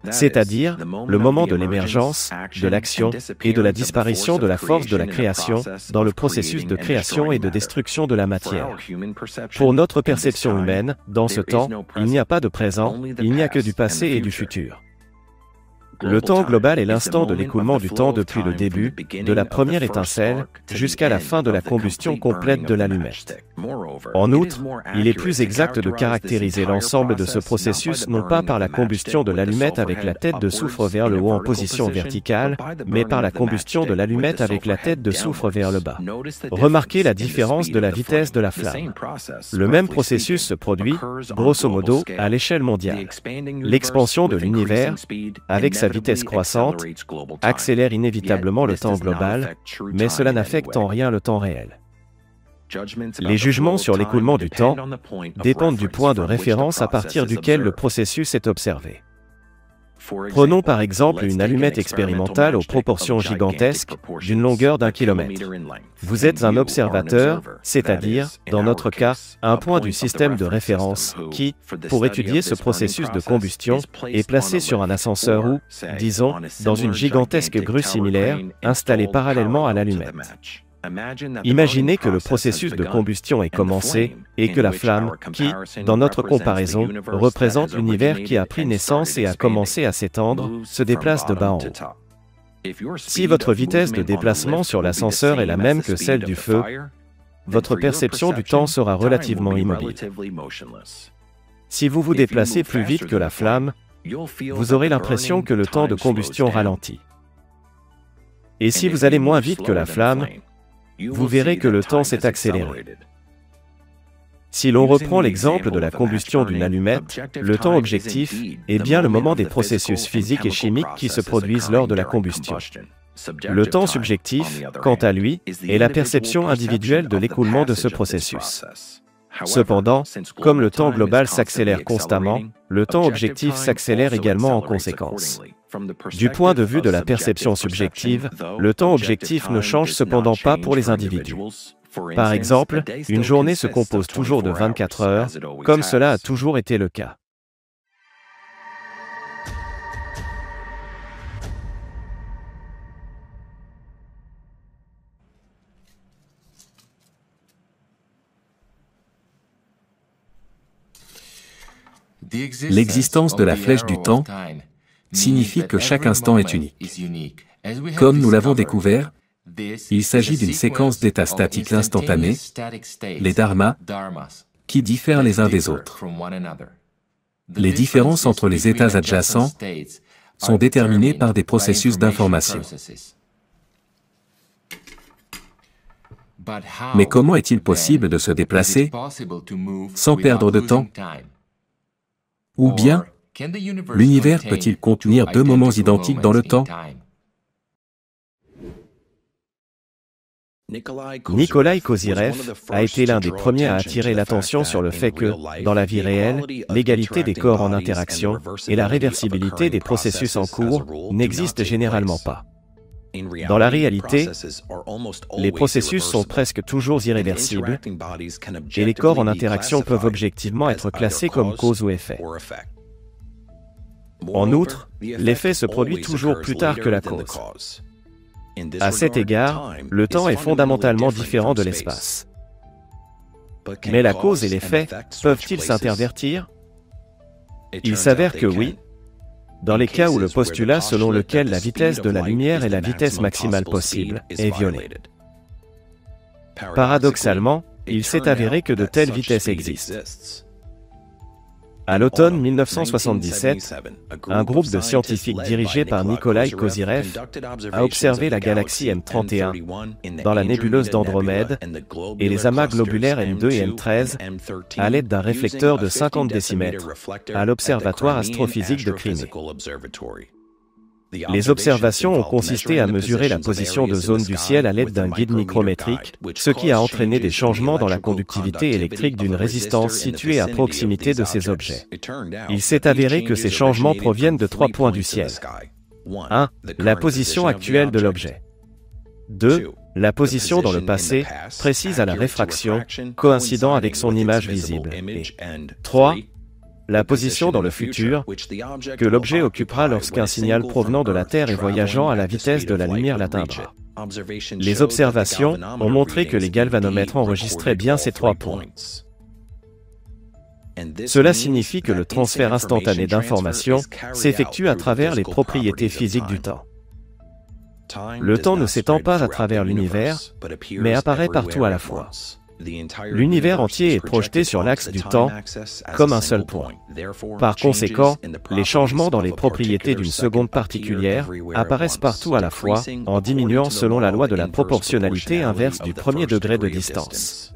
C'est-à-dire le moment de l'émergence, de l'action et de la disparition de la force de la création dans le processus de création et de destruction de la matière. Pour notre perception humaine, dans ce temps, il n'y a pas de présent, il n'y a que du passé et du futur. Le temps global est l'instant de l'écoulement du temps depuis le début, de la première étincelle, jusqu'à la fin de la combustion complète de l'allumette. En outre, il est plus exact de caractériser l'ensemble de ce processus non pas par la combustion de l'allumette avec la tête de soufre vers le haut en position verticale, mais par la combustion de l'allumette avec la tête de soufre vers le bas. Remarquez la différence de la vitesse de la flamme. Le même processus se produit, grosso modo, à l'échelle mondiale. L'expansion de l'univers, avec sa vitesse croissante, accélère inévitablement le temps global, mais cela n'affecte en rien le temps réel. Les jugements sur l'écoulement du temps dépendent du point de référence à partir duquel le processus est observé. Prenons par exemple une allumette expérimentale aux proportions gigantesques, d'une longueur d'1 kilomètre. Vous êtes un observateur, c'est-à-dire, dans notre cas, un point du système de référence qui, pour étudier ce processus de combustion, est placé sur un ascenseur ou, disons, dans une gigantesque grue similaire, installée parallèlement à l'allumette. Imaginez que le processus de combustion ait commencé et que la flamme, qui, dans notre comparaison, représente l'univers qui a pris naissance et a commencé à s'étendre, se déplace de bas en haut. Si votre vitesse de déplacement sur l'ascenseur est la même que celle du feu, votre perception du temps sera relativement immobile. Si vous vous déplacez plus vite que la flamme, vous aurez l'impression que le temps de combustion ralentit. Et si vous allez moins vite que la flamme, vous verrez que le temps s'est accéléré. Si l'on reprend l'exemple de la combustion d'une allumette, le temps objectif est bien le moment des processus physiques et chimiques qui se produisent lors de la combustion. Le temps subjectif, quant à lui, est la perception individuelle de l'écoulement de ce processus. Cependant, comme le temps global s'accélère constamment, le temps objectif s'accélère également en conséquence. Du point de vue de la perception subjective, le temps objectif ne change cependant pas pour les individus. Par exemple, une journée se compose toujours de 24 heures, comme cela a toujours été le cas. L'existence de la flèche du temps signifie que chaque instant est unique. Comme nous l'avons découvert, il s'agit d'une séquence d'états statiques instantanés, les dharmas, qui diffèrent les uns des autres. Les différences entre les états adjacents sont déterminées par des processus d'information. Mais comment est-il possible de se déplacer sans perdre de temps? Ou bien, l'univers peut-il contenir deux moments identiques dans le temps? Nikolai Kozyrev a été l'un des premiers à attirer l'attention sur le fait que, dans la vie réelle, l'égalité des corps en interaction et la réversibilité des processus en cours n'existent généralement pas. Dans la réalité, les processus sont presque toujours irréversibles et les corps en interaction peuvent objectivement être classés comme cause ou effet. En outre, l'effet se produit toujours plus tard que la cause. À cet égard, le temps est fondamentalement différent de l'espace. Mais la cause et l'effet peuvent-ils s'intervertir? Il s'avère que oui, dans les cas où le postulat selon lequel la vitesse de la lumière est la vitesse maximale possible est violé. Paradoxalement, il s'est avéré que de telles vitesses existent. À l'automne 1977, un groupe de scientifiques dirigé par Nikolai Kozyrev a observé la galaxie M31 dans la nébuleuse d'Andromède et les amas globulaires M2 et M13 à l'aide d'un réflecteur de 50 décimètres à l'Observatoire astrophysique de Crimée. Les observations ont consisté à mesurer la position de zones du ciel à l'aide d'un guide micrométrique, ce qui a entraîné des changements dans la conductivité électrique d'une résistance située à proximité de ces objets. Il s'est avéré que ces changements proviennent de 3 points du ciel. 1. La position actuelle de l'objet. 2. La position dans le passé, précise à la réfraction, coïncidant avec son image visible. Et 3. La position dans le futur, que l'objet occupera lorsqu'un signal provenant de la Terre et voyageant à la vitesse de la lumière l'atteindra. Les observations ont montré que les galvanomètres enregistraient bien ces 3 points. Cela signifie que le transfert instantané d'informations s'effectue à travers les propriétés physiques du temps. Le temps ne s'étend pas à travers l'univers, mais apparaît partout à la fois. L'univers entier est projeté sur l'axe du temps comme un seul point. Par conséquent, les changements dans les propriétés d'une seconde particulière apparaissent partout à la fois, en diminuant selon la loi de la proportionnalité inverse du premier degré de distance.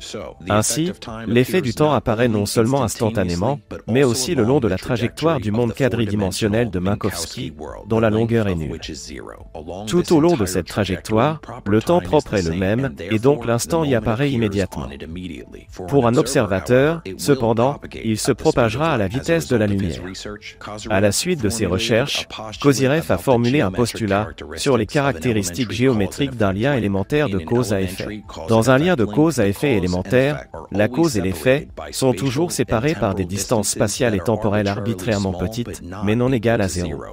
Ainsi, l'effet du temps apparaît non seulement instantanément, mais aussi le long de la trajectoire du monde quadridimensionnel de Minkowski, dont la longueur est nulle. Tout au long de cette trajectoire, le temps propre est le même, et donc l'instant y apparaît immédiatement. Pour un observateur, cependant, il se propagera à la vitesse de la lumière. À la suite de ces recherches, Kozyrev a formulé un postulat sur les caractéristiques géométriques d'un lien élémentaire de cause à effet. Dans un lien de cause à effet élémentaire, la cause et l'effet sont toujours séparés par des distances spatiales et temporelles arbitrairement petites, mais non égales à 0.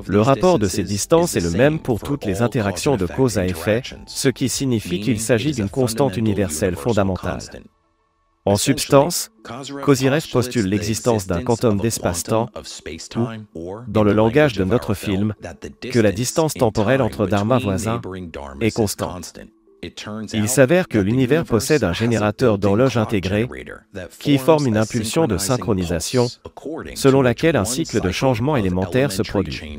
Le rapport de ces distances est le même pour toutes les interactions de cause à effet, ce qui signifie qu'il s'agit d'une constante universelle fondamentale. En substance, Kozyrev postule l'existence d'un quantum d'espace-temps, ou, dans le langage de notre film, que la distance temporelle entre dharmas voisins est constante. Il s'avère que l'univers possède un générateur d'horloge intégré qui forme une impulsion de synchronisation selon laquelle un cycle de changement élémentaire se produit.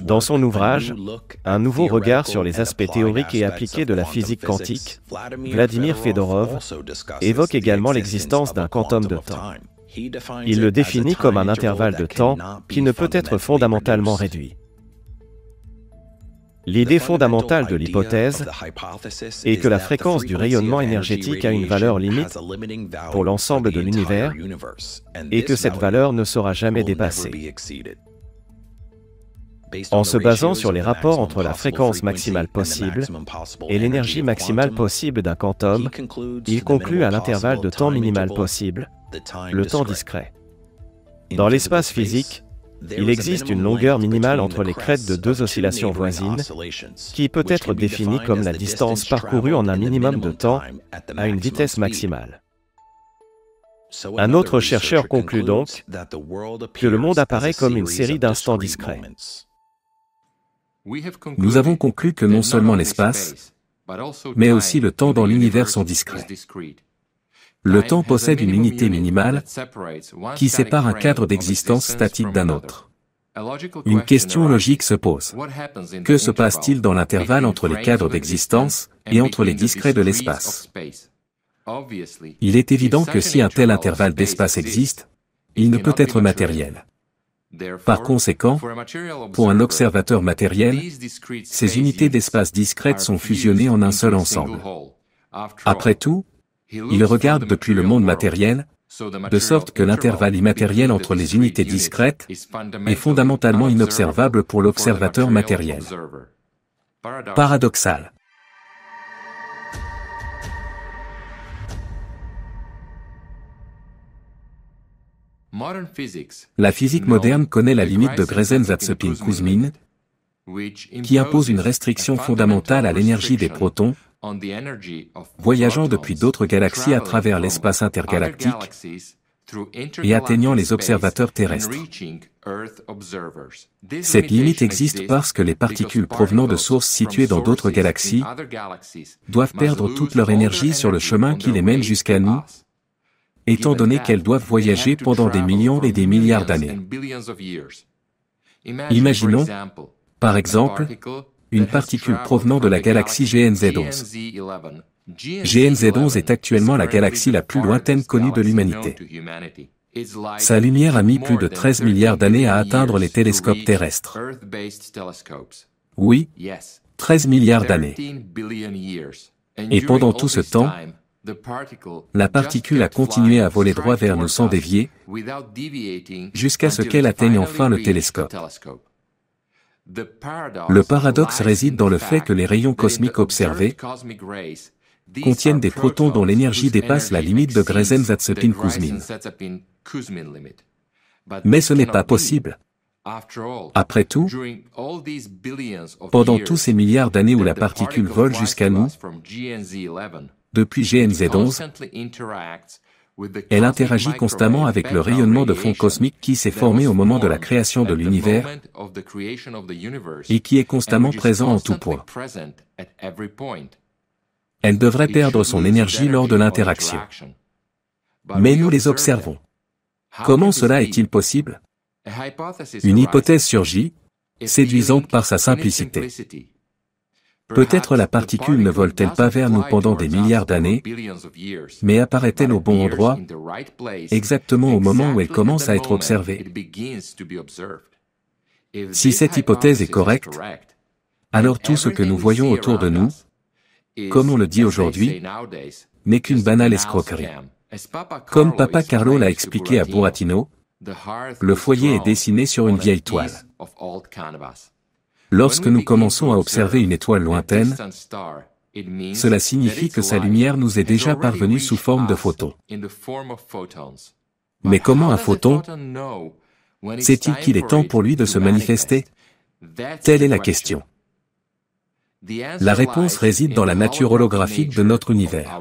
Dans son ouvrage « Un nouveau regard sur les aspects théoriques et appliqués de la physique quantique », Vladimir Fedorov évoque également l'existence d'un quantum de temps. Il le définit comme un intervalle de temps qui ne peut être fondamentalement réduit. L'idée fondamentale de l'hypothèse est que la fréquence du rayonnement énergétique a une valeur limite pour l'ensemble de l'univers et que cette valeur ne sera jamais dépassée. En se basant sur les rapports entre la fréquence maximale possible et l'énergie maximale possible d'un quantum, il conclut à l'intervalle de temps minimal possible, le temps discret. Dans l'espace physique, il existe une longueur minimale entre les crêtes de deux oscillations voisines, qui peut être définie comme la distance parcourue en un minimum de temps à une vitesse maximale. Un autre chercheur conclut donc que le monde apparaît comme une série d'instants discrets. Nous avons conclu que non seulement l'espace, mais aussi le temps dans l'univers sont discrets. Le temps possède une unité minimale qui sépare un cadre d'existence statique d'un autre. Une question logique se pose. Que se passe-t-il dans l'intervalle entre les cadres d'existence et entre les discrets de l'espace? Il est évident que si un tel intervalle d'espace existe, il ne peut être matériel. Par conséquent, pour un observateur matériel, ces unités d'espace discrètes sont fusionnées en un seul ensemble. Après tout, il regarde depuis le monde matériel, de sorte que l'intervalle immatériel entre les unités discrètes est fondamentalement inobservable pour l'observateur matériel. Paradoxal. La physique moderne connaît la limite de Gresenz-Zatsepin-Kuzmin, qui impose une restriction fondamentale à l'énergie des protons, voyageant depuis d'autres galaxies à travers l'espace intergalactique et atteignant les observateurs terrestres. Cette limite existe parce que les particules provenant de sources situées dans d'autres galaxies doivent perdre toute leur énergie sur le chemin qui les mène jusqu'à nous, étant donné qu'elles doivent voyager pendant des millions et des milliards d'années. Imaginons, par exemple, une particule provenant de la galaxie GNZ11. GNZ11 est actuellement la galaxie la plus lointaine connue de l'humanité. Sa lumière a mis plus de 13 milliards d'années à atteindre les télescopes terrestres. Oui, 13 milliards d'années. Et pendant tout ce temps, la particule a continué à voler droit vers nous sans dévier, jusqu'à ce qu'elle atteigne enfin le télescope. Le paradoxe réside dans le fait que les rayons cosmiques observés contiennent des protons dont l'énergie dépasse la limite de Gresenz-Zatsepin-Kuzmin. Mais ce n'est pas possible. Après tout, pendant tous ces milliards d'années où la particule vole jusqu'à nous, depuis GNZ11, elle interagit constamment avec le rayonnement de fond cosmique qui s'est formé au moment de la création de l'univers et qui est constamment présent en tout point. Elle devrait perdre son énergie lors de l'interaction. Mais nous les observons. Comment cela est-il possible? Une hypothèse surgit, séduisante par sa simplicité. Peut-être la particule ne vole-t-elle pas vers nous pendant des milliards d'années, mais apparaît-elle au bon endroit, exactement au moment où elle commence à être observée. Si cette hypothèse est correcte, alors tout ce que nous voyons autour de nous, comme on le dit aujourd'hui, n'est qu'une banale escroquerie. Comme Papa Carlo l'a expliqué à Buratino, le foyer est dessiné sur une vieille toile. Lorsque nous commençons à observer une étoile lointaine, cela signifie que sa lumière nous est déjà parvenue sous forme de photons. Mais comment un photon sait-il qu'il est temps pour lui de se manifester? Telle est la question. La réponse réside dans la nature holographique de notre univers.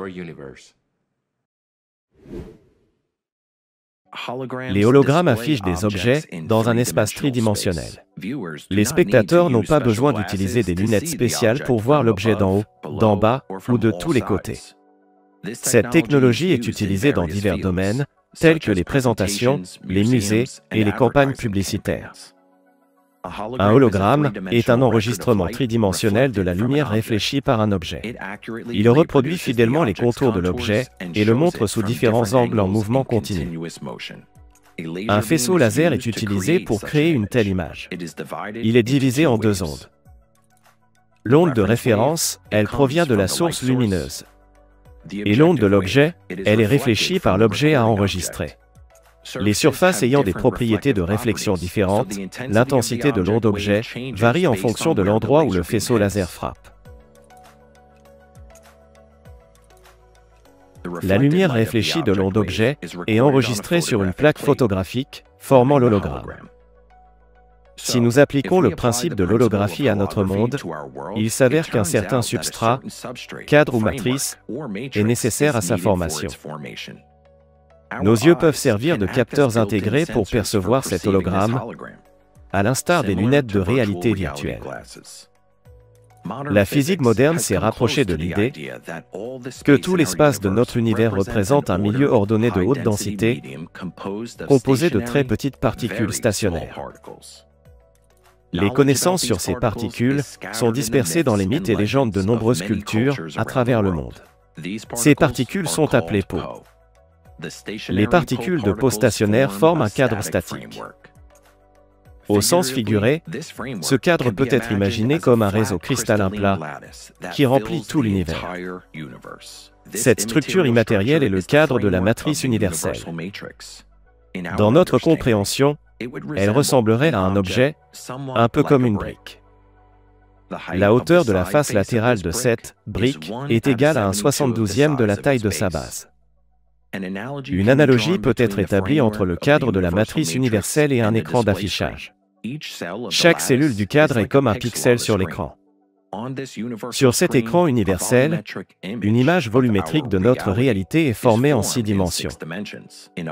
Les hologrammes affichent des objets dans un espace tridimensionnel. Les spectateurs n'ont pas besoin d'utiliser des lunettes spéciales pour voir l'objet d'en haut, d'en bas ou de tous les côtés. Cette technologie est utilisée dans divers domaines, tels que les présentations, les musées et les campagnes publicitaires. Un hologramme est un enregistrement tridimensionnel de la lumière réfléchie par un objet. Il reproduit fidèlement les contours de l'objet et le montre sous différents angles en mouvement continu. Un faisceau laser est utilisé pour créer une telle image. Il est divisé en deux ondes. L'onde de référence, elle provient de la source lumineuse. Et l'onde de l'objet, elle est réfléchie par l'objet à enregistrer. Les surfaces ayant des propriétés de réflexion différentes, l'intensité de l'onde objet varie en fonction de l'endroit où le faisceau laser frappe. La lumière réfléchie de l'onde objet est enregistrée sur une plaque photographique, formant l'hologramme. Si nous appliquons le principe de l'holographie à notre monde, il s'avère qu'un certain substrat, cadre ou matrice, est nécessaire à sa formation. Nos yeux peuvent servir de capteurs intégrés pour percevoir cet hologramme, à l'instar des lunettes de réalité virtuelle. La physique moderne s'est rapprochée de l'idée que tout l'espace de notre univers représente un milieu ordonné de haute densité, composé de très petites particules stationnaires. Les connaissances sur ces particules sont dispersées dans les mythes et légendes de nombreuses cultures à travers le monde. Ces particules sont appelées peaux. Les particules de peau stationnaires forment un cadre statique. Au sens figuré, ce cadre peut être imaginé comme un réseau cristallin plat qui remplit tout l'univers. Cette structure immatérielle est le cadre de la matrice universelle. Dans notre compréhension, elle ressemblerait à un objet, un peu comme une brique. La hauteur de la face latérale de cette brique est égale à un 72e de la taille de sa base. Une analogie peut être établie entre le cadre de la matrice universelle et un écran d'affichage. Chaque cellule du cadre est comme un pixel sur l'écran. Sur cet écran universel, une image volumétrique de notre réalité est formée en 6 dimensions.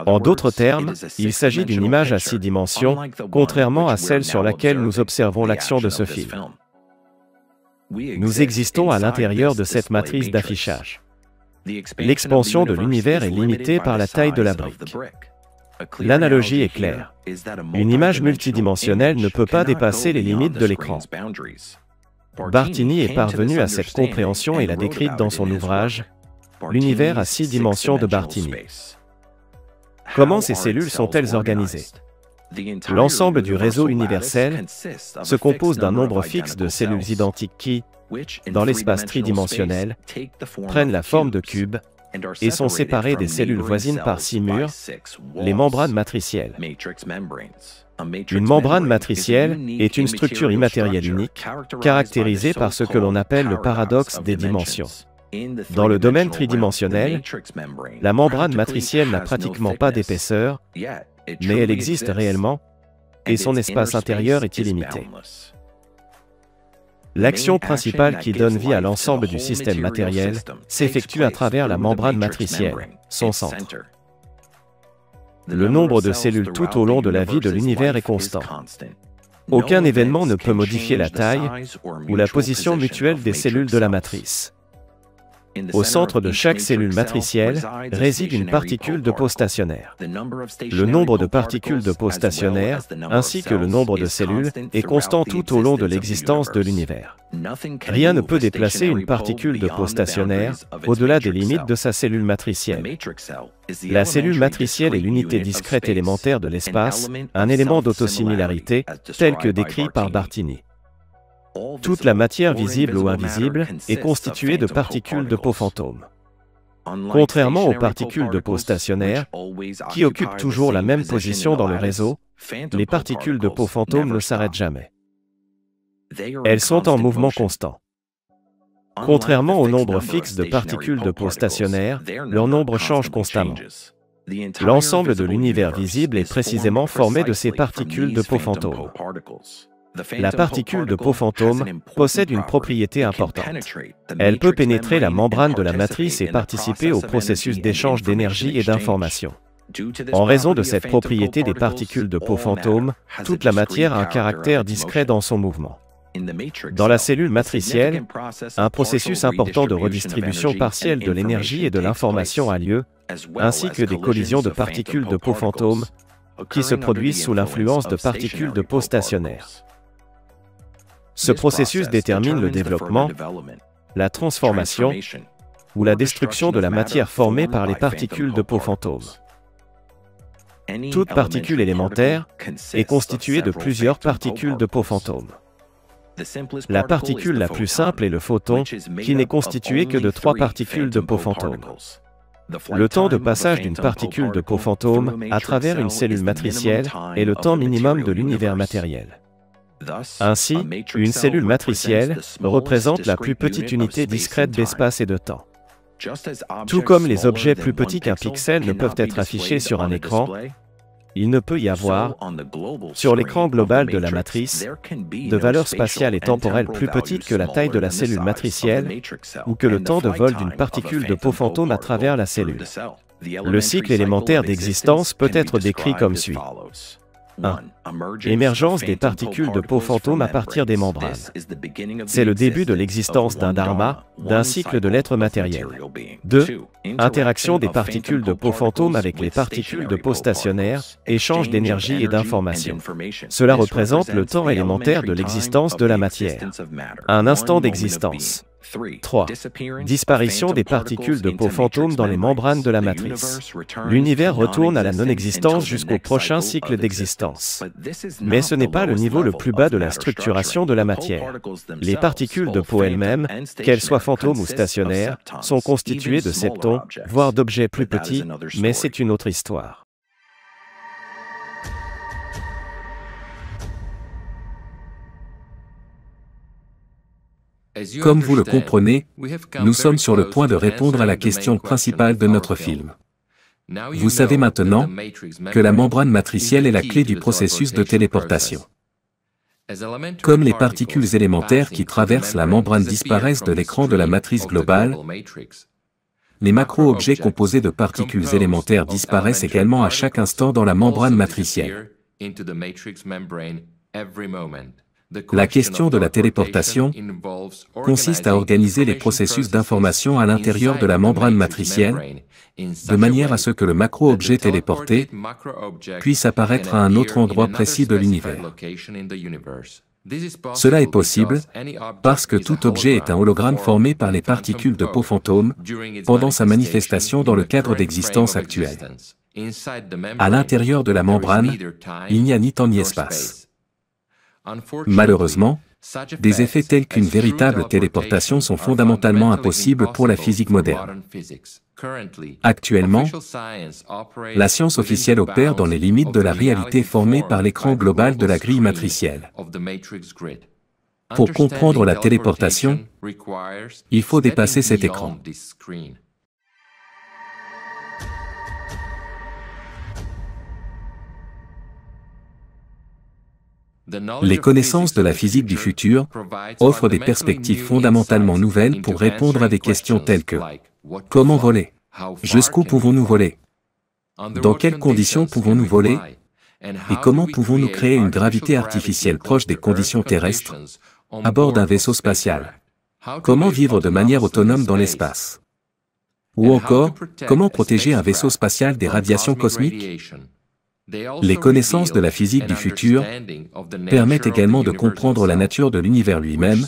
En d'autres termes, il s'agit d'une image à 6 dimensions, contrairement à celle sur laquelle nous observons l'action de ce film. Nous existons à l'intérieur de cette matrice d'affichage. L'expansion de l'univers est limitée par la taille de la brique. L'analogie est claire. Une image multidimensionnelle ne peut pas dépasser les limites de l'écran. Bartini est parvenu à cette compréhension et l'a décrite dans son ouvrage « L'univers à 6 dimensions de Bartini ». Comment ces cellules sont-elles organisées? L'ensemble du réseau universel se compose d'un nombre fixe de cellules identiques qui, dans l'espace tridimensionnel, prennent la forme de cubes et sont séparées des cellules voisines par 6 murs, les membranes matricielles. Une membrane matricielle est une structure immatérielle unique, caractérisée par ce que l'on appelle le paradoxe des dimensions. Dans le domaine tridimensionnel, la membrane matricielle n'a pratiquement pas d'épaisseur, mais elle existe réellement, et son espace intérieur est illimité. L'action principale qui donne vie à l'ensemble du système matériel s'effectue à travers la membrane matricielle, son centre. Le nombre de cellules tout au long de la vie de l'univers est constant. Aucun événement ne peut modifier la taille ou la position mutuelle des cellules de la matrice. Au centre de chaque cellule matricielle réside une particule de peau stationnaire. Le nombre de particules de peau stationnaire, ainsi que le nombre de cellules, est constant tout au long de l'existence de l'univers. Rien ne peut déplacer une particule de peau stationnaire au-delà des limites de sa cellule matricielle. La cellule matricielle est l'unité discrète élémentaire de l'espace, un élément d'autosimilarité, tel que décrit par Bartini. Toute la matière visible ou invisible est constituée de particules de peau fantôme. Contrairement aux particules de peau stationnaires, qui occupent toujours la même position dans le réseau, les particules de peau fantôme ne s'arrêtent jamais. Elles sont en mouvement constant. Contrairement au nombre fixe de particules de peau stationnaires, leur nombre change constamment. L'ensemble de l'univers visible est précisément formé de ces particules de peau fantôme. La particule de peau fantôme possède une propriété importante. Elle peut pénétrer la membrane de la matrice et participer au processus d'échange d'énergie et d'informations. En raison de cette propriété des particules de peau fantôme, toute la matière a un caractère discret dans son mouvement. Dans la cellule matricielle, un processus important de redistribution partielle de l'énergie et de l'information a lieu, ainsi que des collisions de particules de peau fantôme qui se produisent sous l'influence de particules de peau stationnaires. Ce processus détermine le développement, la transformation ou la destruction de la matière formée par les particules de peau fantôme. Toute particule élémentaire est constituée de plusieurs particules de peau fantôme. La particule la plus simple est le photon, qui n'est constitué que de 3 particules de peau fantôme. Le temps de passage d'une particule de peau fantôme à travers une cellule matricielle est le temps minimum de l'univers matériel. Ainsi, une cellule matricielle représente la plus petite unité discrète d'espace et de temps. Tout comme les objets plus petits qu'un pixel ne peuvent être affichés sur un écran, il ne peut y avoir, sur l'écran global de la matrice, de valeur spatiale et temporelle plus petite que la taille de la cellule matricielle ou que le temps de vol d'une particule de peau fantôme à travers la cellule. Le cycle élémentaire d'existence peut être décrit comme suit. 1. Émergence des particules de peau fantôme à partir des membranes. C'est le début de l'existence d'un dharma, d'un cycle de l'être matériel. 2. Interaction des particules de peau fantôme avec les particules de peau stationnaires, échange d'énergie et d'informations. Cela représente le temps élémentaire de l'existence de la matière. Un instant d'existence. 3. Disparition des particules de peau fantôme dans les membranes de la matrice. L'univers retourne à la non-existence jusqu'au prochain cycle d'existence. Mais ce n'est pas le niveau le plus bas de la structuration de la matière. Les particules de peau elles-mêmes, qu'elles soient fantômes ou stationnaires, sont constituées de septons, voire d'objets plus petits, mais c'est une autre histoire. Comme vous le comprenez, nous sommes sur le point de répondre à la question principale de notre film. Vous savez maintenant que la membrane matricielle est la clé du processus de téléportation. Comme les particules élémentaires qui traversent la membrane disparaissent de l'écran de la matrice globale, les macro-objets composés de particules élémentaires disparaissent également à chaque instant dans la membrane matricielle. La question de la téléportation consiste à organiser les processus d'information à l'intérieur de la membrane matricielle, de manière à ce que le macro-objet téléporté puisse apparaître à un autre endroit précis de l'univers. Cela est possible parce que tout objet est un hologramme formé par les particules de peau fantôme pendant sa manifestation dans le cadre d'existence actuel. À l'intérieur de la membrane, il n'y a ni temps ni espace. Malheureusement, des effets tels qu'une véritable téléportation sont fondamentalement impossibles pour la physique moderne. Actuellement, la science officielle opère dans les limites de la réalité formée par l'écran global de la grille matricielle. Pour comprendre la téléportation, il faut dépasser cet écran. Les connaissances de la physique du futur offrent des perspectives fondamentalement nouvelles pour répondre à des questions telles que « Comment voler ? Jusqu'où pouvons-nous voler ? Dans quelles conditions pouvons-nous voler ? Et comment pouvons-nous créer une gravité artificielle proche des conditions terrestres à bord d'un vaisseau spatial ? Comment vivre de manière autonome dans l'espace ? Ou encore, comment protéger un vaisseau spatial des radiations cosmiques ? Les connaissances de la physique du futur permettent également de comprendre la nature de l'univers lui-même,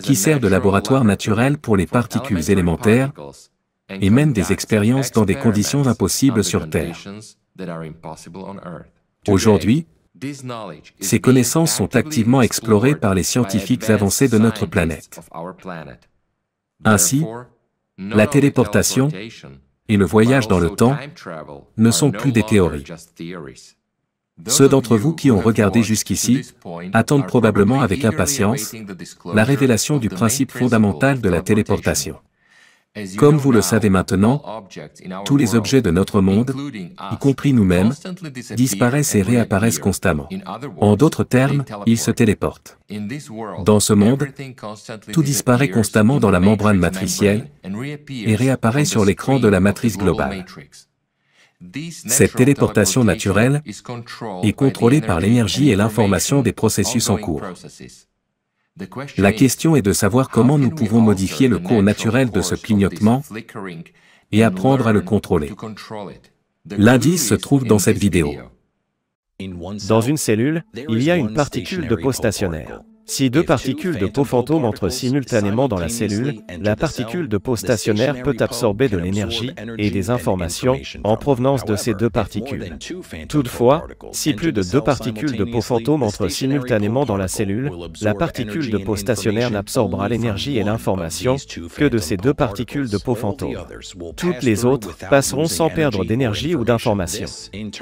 qui sert de laboratoire naturel pour les particules élémentaires et mène des expériences dans des conditions impossibles sur Terre. Aujourd'hui, ces connaissances sont activement explorées par les scientifiques avancés de notre planète. Ainsi, la téléportation et le voyage dans le temps ne sont plus des théories. Ceux d'entre vous qui ont regardé jusqu'ici attendent probablement avec impatience la révélation du principe fondamental de la téléportation. Comme vous le savez maintenant, tous les objets de notre monde, y compris nous-mêmes, disparaissent et réapparaissent constamment. En d'autres termes, ils se téléportent. Dans ce monde, tout disparaît constamment dans la membrane matricielle et réapparaît sur l'écran de la matrice globale. Cette téléportation naturelle est contrôlée par l'énergie et l'information des processus en cours. La question est de savoir comment nous pouvons modifier le cours naturel de ce clignotement et apprendre à le contrôler. L'indice se trouve dans cette vidéo. Dans une cellule, il y a une particule de peau stationnaire. Si deux particules de peau fantôme entrent simultanément dans la cellule, la particule de peau stationnaire peut absorber de l'énergie et des informations en provenance de ces deux particules. Toutefois, si plus de deux particules de peau fantôme entrent simultanément dans la cellule, la particule de peau stationnaire n'absorbera l'énergie et l'information que de ces deux particules de peau fantôme. Toutes les autres passeront sans perdre d'énergie ou d'information.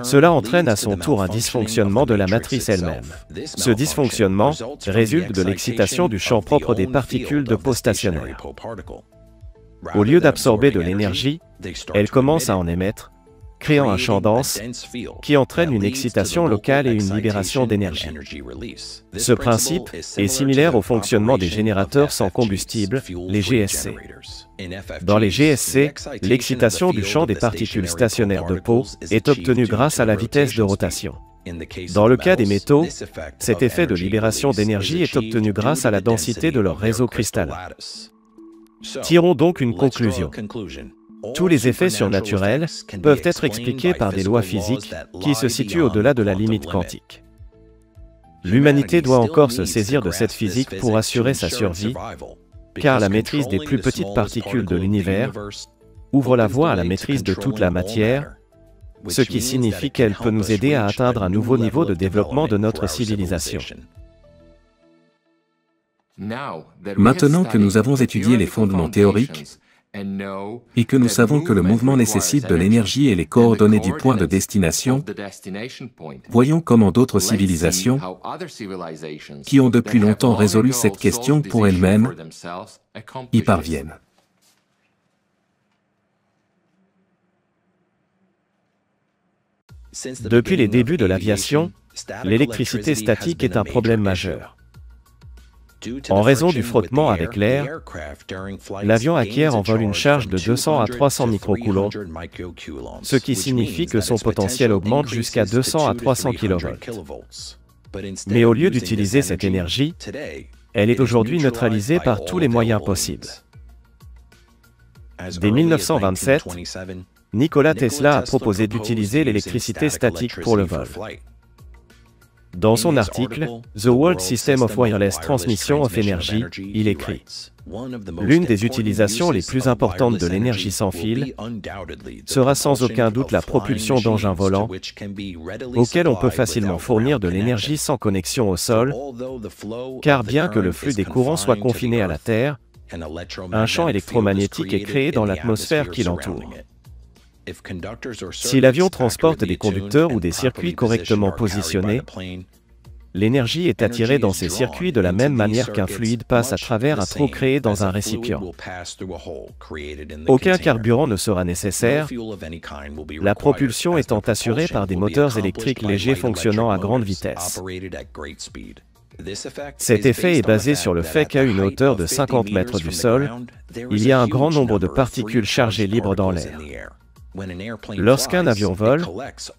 Cela entraîne à son tour un dysfonctionnement de la matrice elle-même. Ce dysfonctionnement résulte de l'excitation du champ propre des particules de peau stationnaire. Au lieu d'absorber de l'énergie, elles commencent à en émettre, créant un champ dense qui entraîne une excitation locale et une libération d'énergie. Ce principe est similaire au fonctionnement des générateurs sans combustible, les GSC. Dans les GSC, l'excitation du champ des particules stationnaires de peau est obtenue grâce à la vitesse de rotation. Dans le cas des métaux, cet effet de libération d'énergie est obtenu grâce à la densité de leur réseau cristallin. Tirons donc une conclusion. Tous les effets surnaturels peuvent être expliqués par des lois physiques qui se situent au-delà de la limite quantique. L'humanité doit encore se saisir de cette physique pour assurer sa survie, car la maîtrise des plus petites particules de l'univers ouvre la voie à la maîtrise de toute la matière, ce qui signifie qu'elle peut nous aider à atteindre un nouveau niveau de développement de notre civilisation. Maintenant que nous avons étudié les fondements théoriques et que nous savons que le mouvement nécessite de l'énergie et les coordonnées du point de destination, voyons comment d'autres civilisations, qui ont depuis longtemps résolu cette question pour elles-mêmes, y parviennent. Depuis les débuts de l'aviation, l'électricité statique est un problème majeur. En raison du frottement avec l'air, l'avion acquiert en vol une charge de 200 à 300 microcoulombs, ce qui signifie que son potentiel augmente jusqu'à 200 à 300 kV. Mais au lieu d'utiliser cette énergie, elle est aujourd'hui neutralisée par tous les moyens possibles. Dès 1927, Nikola Tesla a proposé d'utiliser l'électricité statique pour le vol. Dans son article « The World System of Wireless Transmission of Energy », il écrit « L'une des utilisations les plus importantes de l'énergie sans fil sera sans aucun doute la propulsion d'engins volants, auxquels on peut facilement fournir de l'énergie sans connexion au sol, car bien que le flux des courants soit confiné à la Terre, un champ électromagnétique est créé dans l'atmosphère qui l'entoure. Si l'avion transporte des conducteurs ou des circuits correctement positionnés, l'énergie est attirée dans ces circuits de la même manière qu'un fluide passe à travers un trou créé dans un récipient. Aucun carburant ne sera nécessaire, la propulsion étant assurée par des moteurs électriques légers fonctionnant à grande vitesse. Cet effet est basé sur le fait qu'à une hauteur de 50 mètres du sol, il y a un grand nombre de particules chargées libres dans l'air. Lorsqu'un avion vole,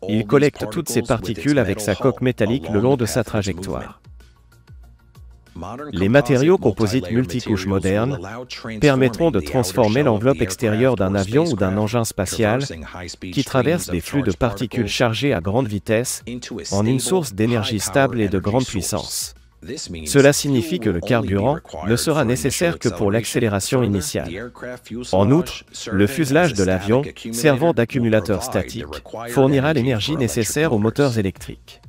il collecte toutes ces particules avec sa coque métallique le long de sa trajectoire. Les matériaux composites multicouches modernes permettront de transformer l'enveloppe extérieure d'un avion ou d'un engin spatial qui traverse des flux de particules chargées à grande vitesse en une source d'énergie stable et de grande puissance. Cela signifie que le carburant ne sera nécessaire que pour l'accélération initiale. En outre, le fuselage de l'avion, servant d'accumulateur statique, fournira l'énergie nécessaire aux moteurs électriques.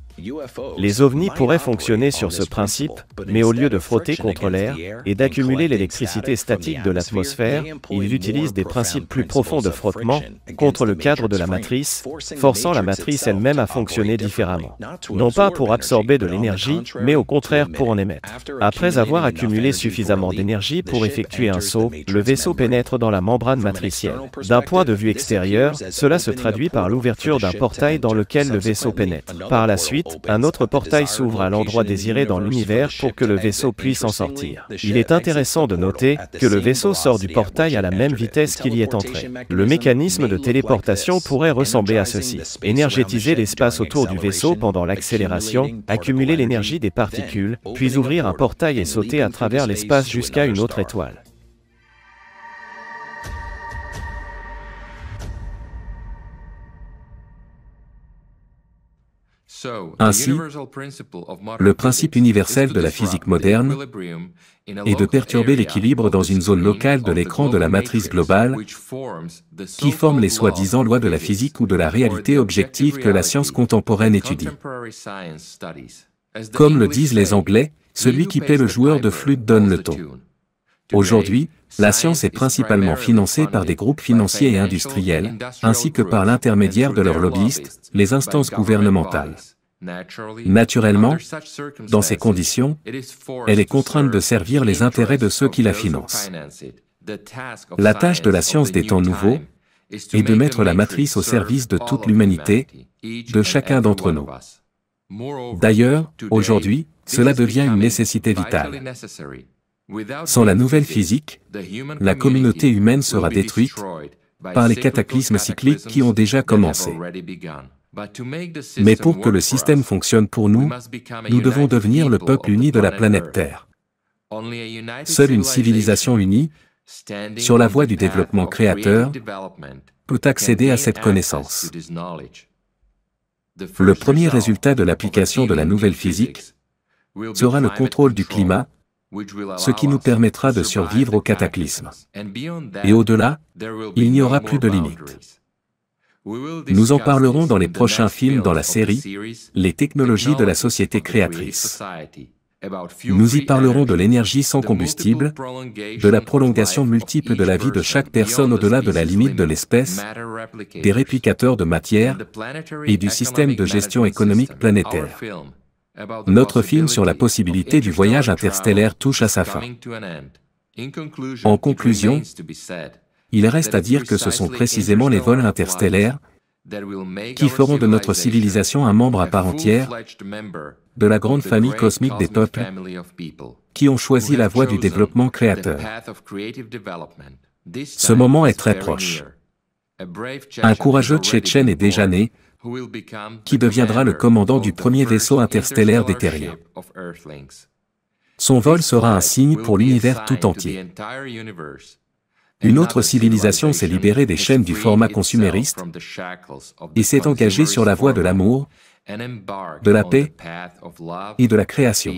Les ovnis pourraient fonctionner sur ce principe, mais au lieu de frotter contre l'air et d'accumuler l'électricité statique de l'atmosphère, ils utilisent des principes plus profonds de frottement contre le cadre de la matrice, forçant la matrice elle-même à fonctionner différemment. Non pas pour absorber de l'énergie, mais au contraire pour en émettre. Après avoir accumulé suffisamment d'énergie pour effectuer un saut, le vaisseau pénètre dans la membrane matricielle. D'un point de vue extérieur, cela se traduit par l'ouverture d'un portail dans lequel le vaisseau pénètre. Par la suite, un autre portail s'ouvre à l'endroit désiré dans l'univers pour que le vaisseau puisse en sortir. Il est intéressant de noter que le vaisseau sort du portail à la même vitesse qu'il y est entré. Le mécanisme de téléportation pourrait ressembler à ceci. Énergétiser l'espace autour du vaisseau pendant l'accélération, accumuler l'énergie des particules, puis ouvrir un portail et sauter à travers l'espace jusqu'à une autre étoile. Ainsi, le principe universel de la physique moderne est de perturber l'équilibre dans une zone locale de l'écran de la matrice globale qui forme les soi-disant lois de la physique ou de la réalité objective que la science contemporaine étudie. Comme le disent les Anglais, celui qui paie le joueur de flûte donne le ton. Aujourd'hui, la science est principalement financée par des groupes financiers et industriels, ainsi que par l'intermédiaire de leurs lobbyistes, les instances gouvernementales. Naturellement, dans ces conditions, elle est contrainte de servir les intérêts de ceux qui la financent. La tâche de la science des temps nouveaux est de mettre la matrice au service de toute l'humanité, de chacun d'entre nous. D'ailleurs, aujourd'hui, cela devient une nécessité vitale. Sans la nouvelle physique, la communauté humaine sera détruite par les cataclysmes cycliques qui ont déjà commencé. Mais pour que le système fonctionne pour nous, nous devons devenir le peuple uni de la planète Terre. Seule une civilisation unie, sur la voie du développement créateur, peut accéder à cette connaissance. Le premier résultat de l'application de la nouvelle physique sera le contrôle du climat, ce qui nous permettra de survivre au cataclysme. Et au-delà, il n'y aura plus de limites. Nous en parlerons dans les prochains films dans la série « Les technologies de la société créatrice ». Nous y parlerons de l'énergie sans combustible, de la prolongation multiple de la vie de chaque personne au-delà de la limite de l'espèce, des réplicateurs de matière et du système de gestion économique planétaire. Notre film sur la possibilité du voyage interstellaire touche à sa fin. En conclusion, il reste à dire que ce sont précisément les vols interstellaires qui feront de notre civilisation un membre à part entière de la grande famille cosmique des peuples qui ont choisi la voie du développement créateur. Ce moment est très proche. Un courageux Tchétchène est déjà né, qui deviendra le commandant du premier vaisseau interstellaire des Terriens. Son vol sera un signe pour l'univers tout entier. Une autre civilisation s'est libérée des chaînes du format consumériste et s'est engagée sur la voie de l'amour, de la paix et de la création.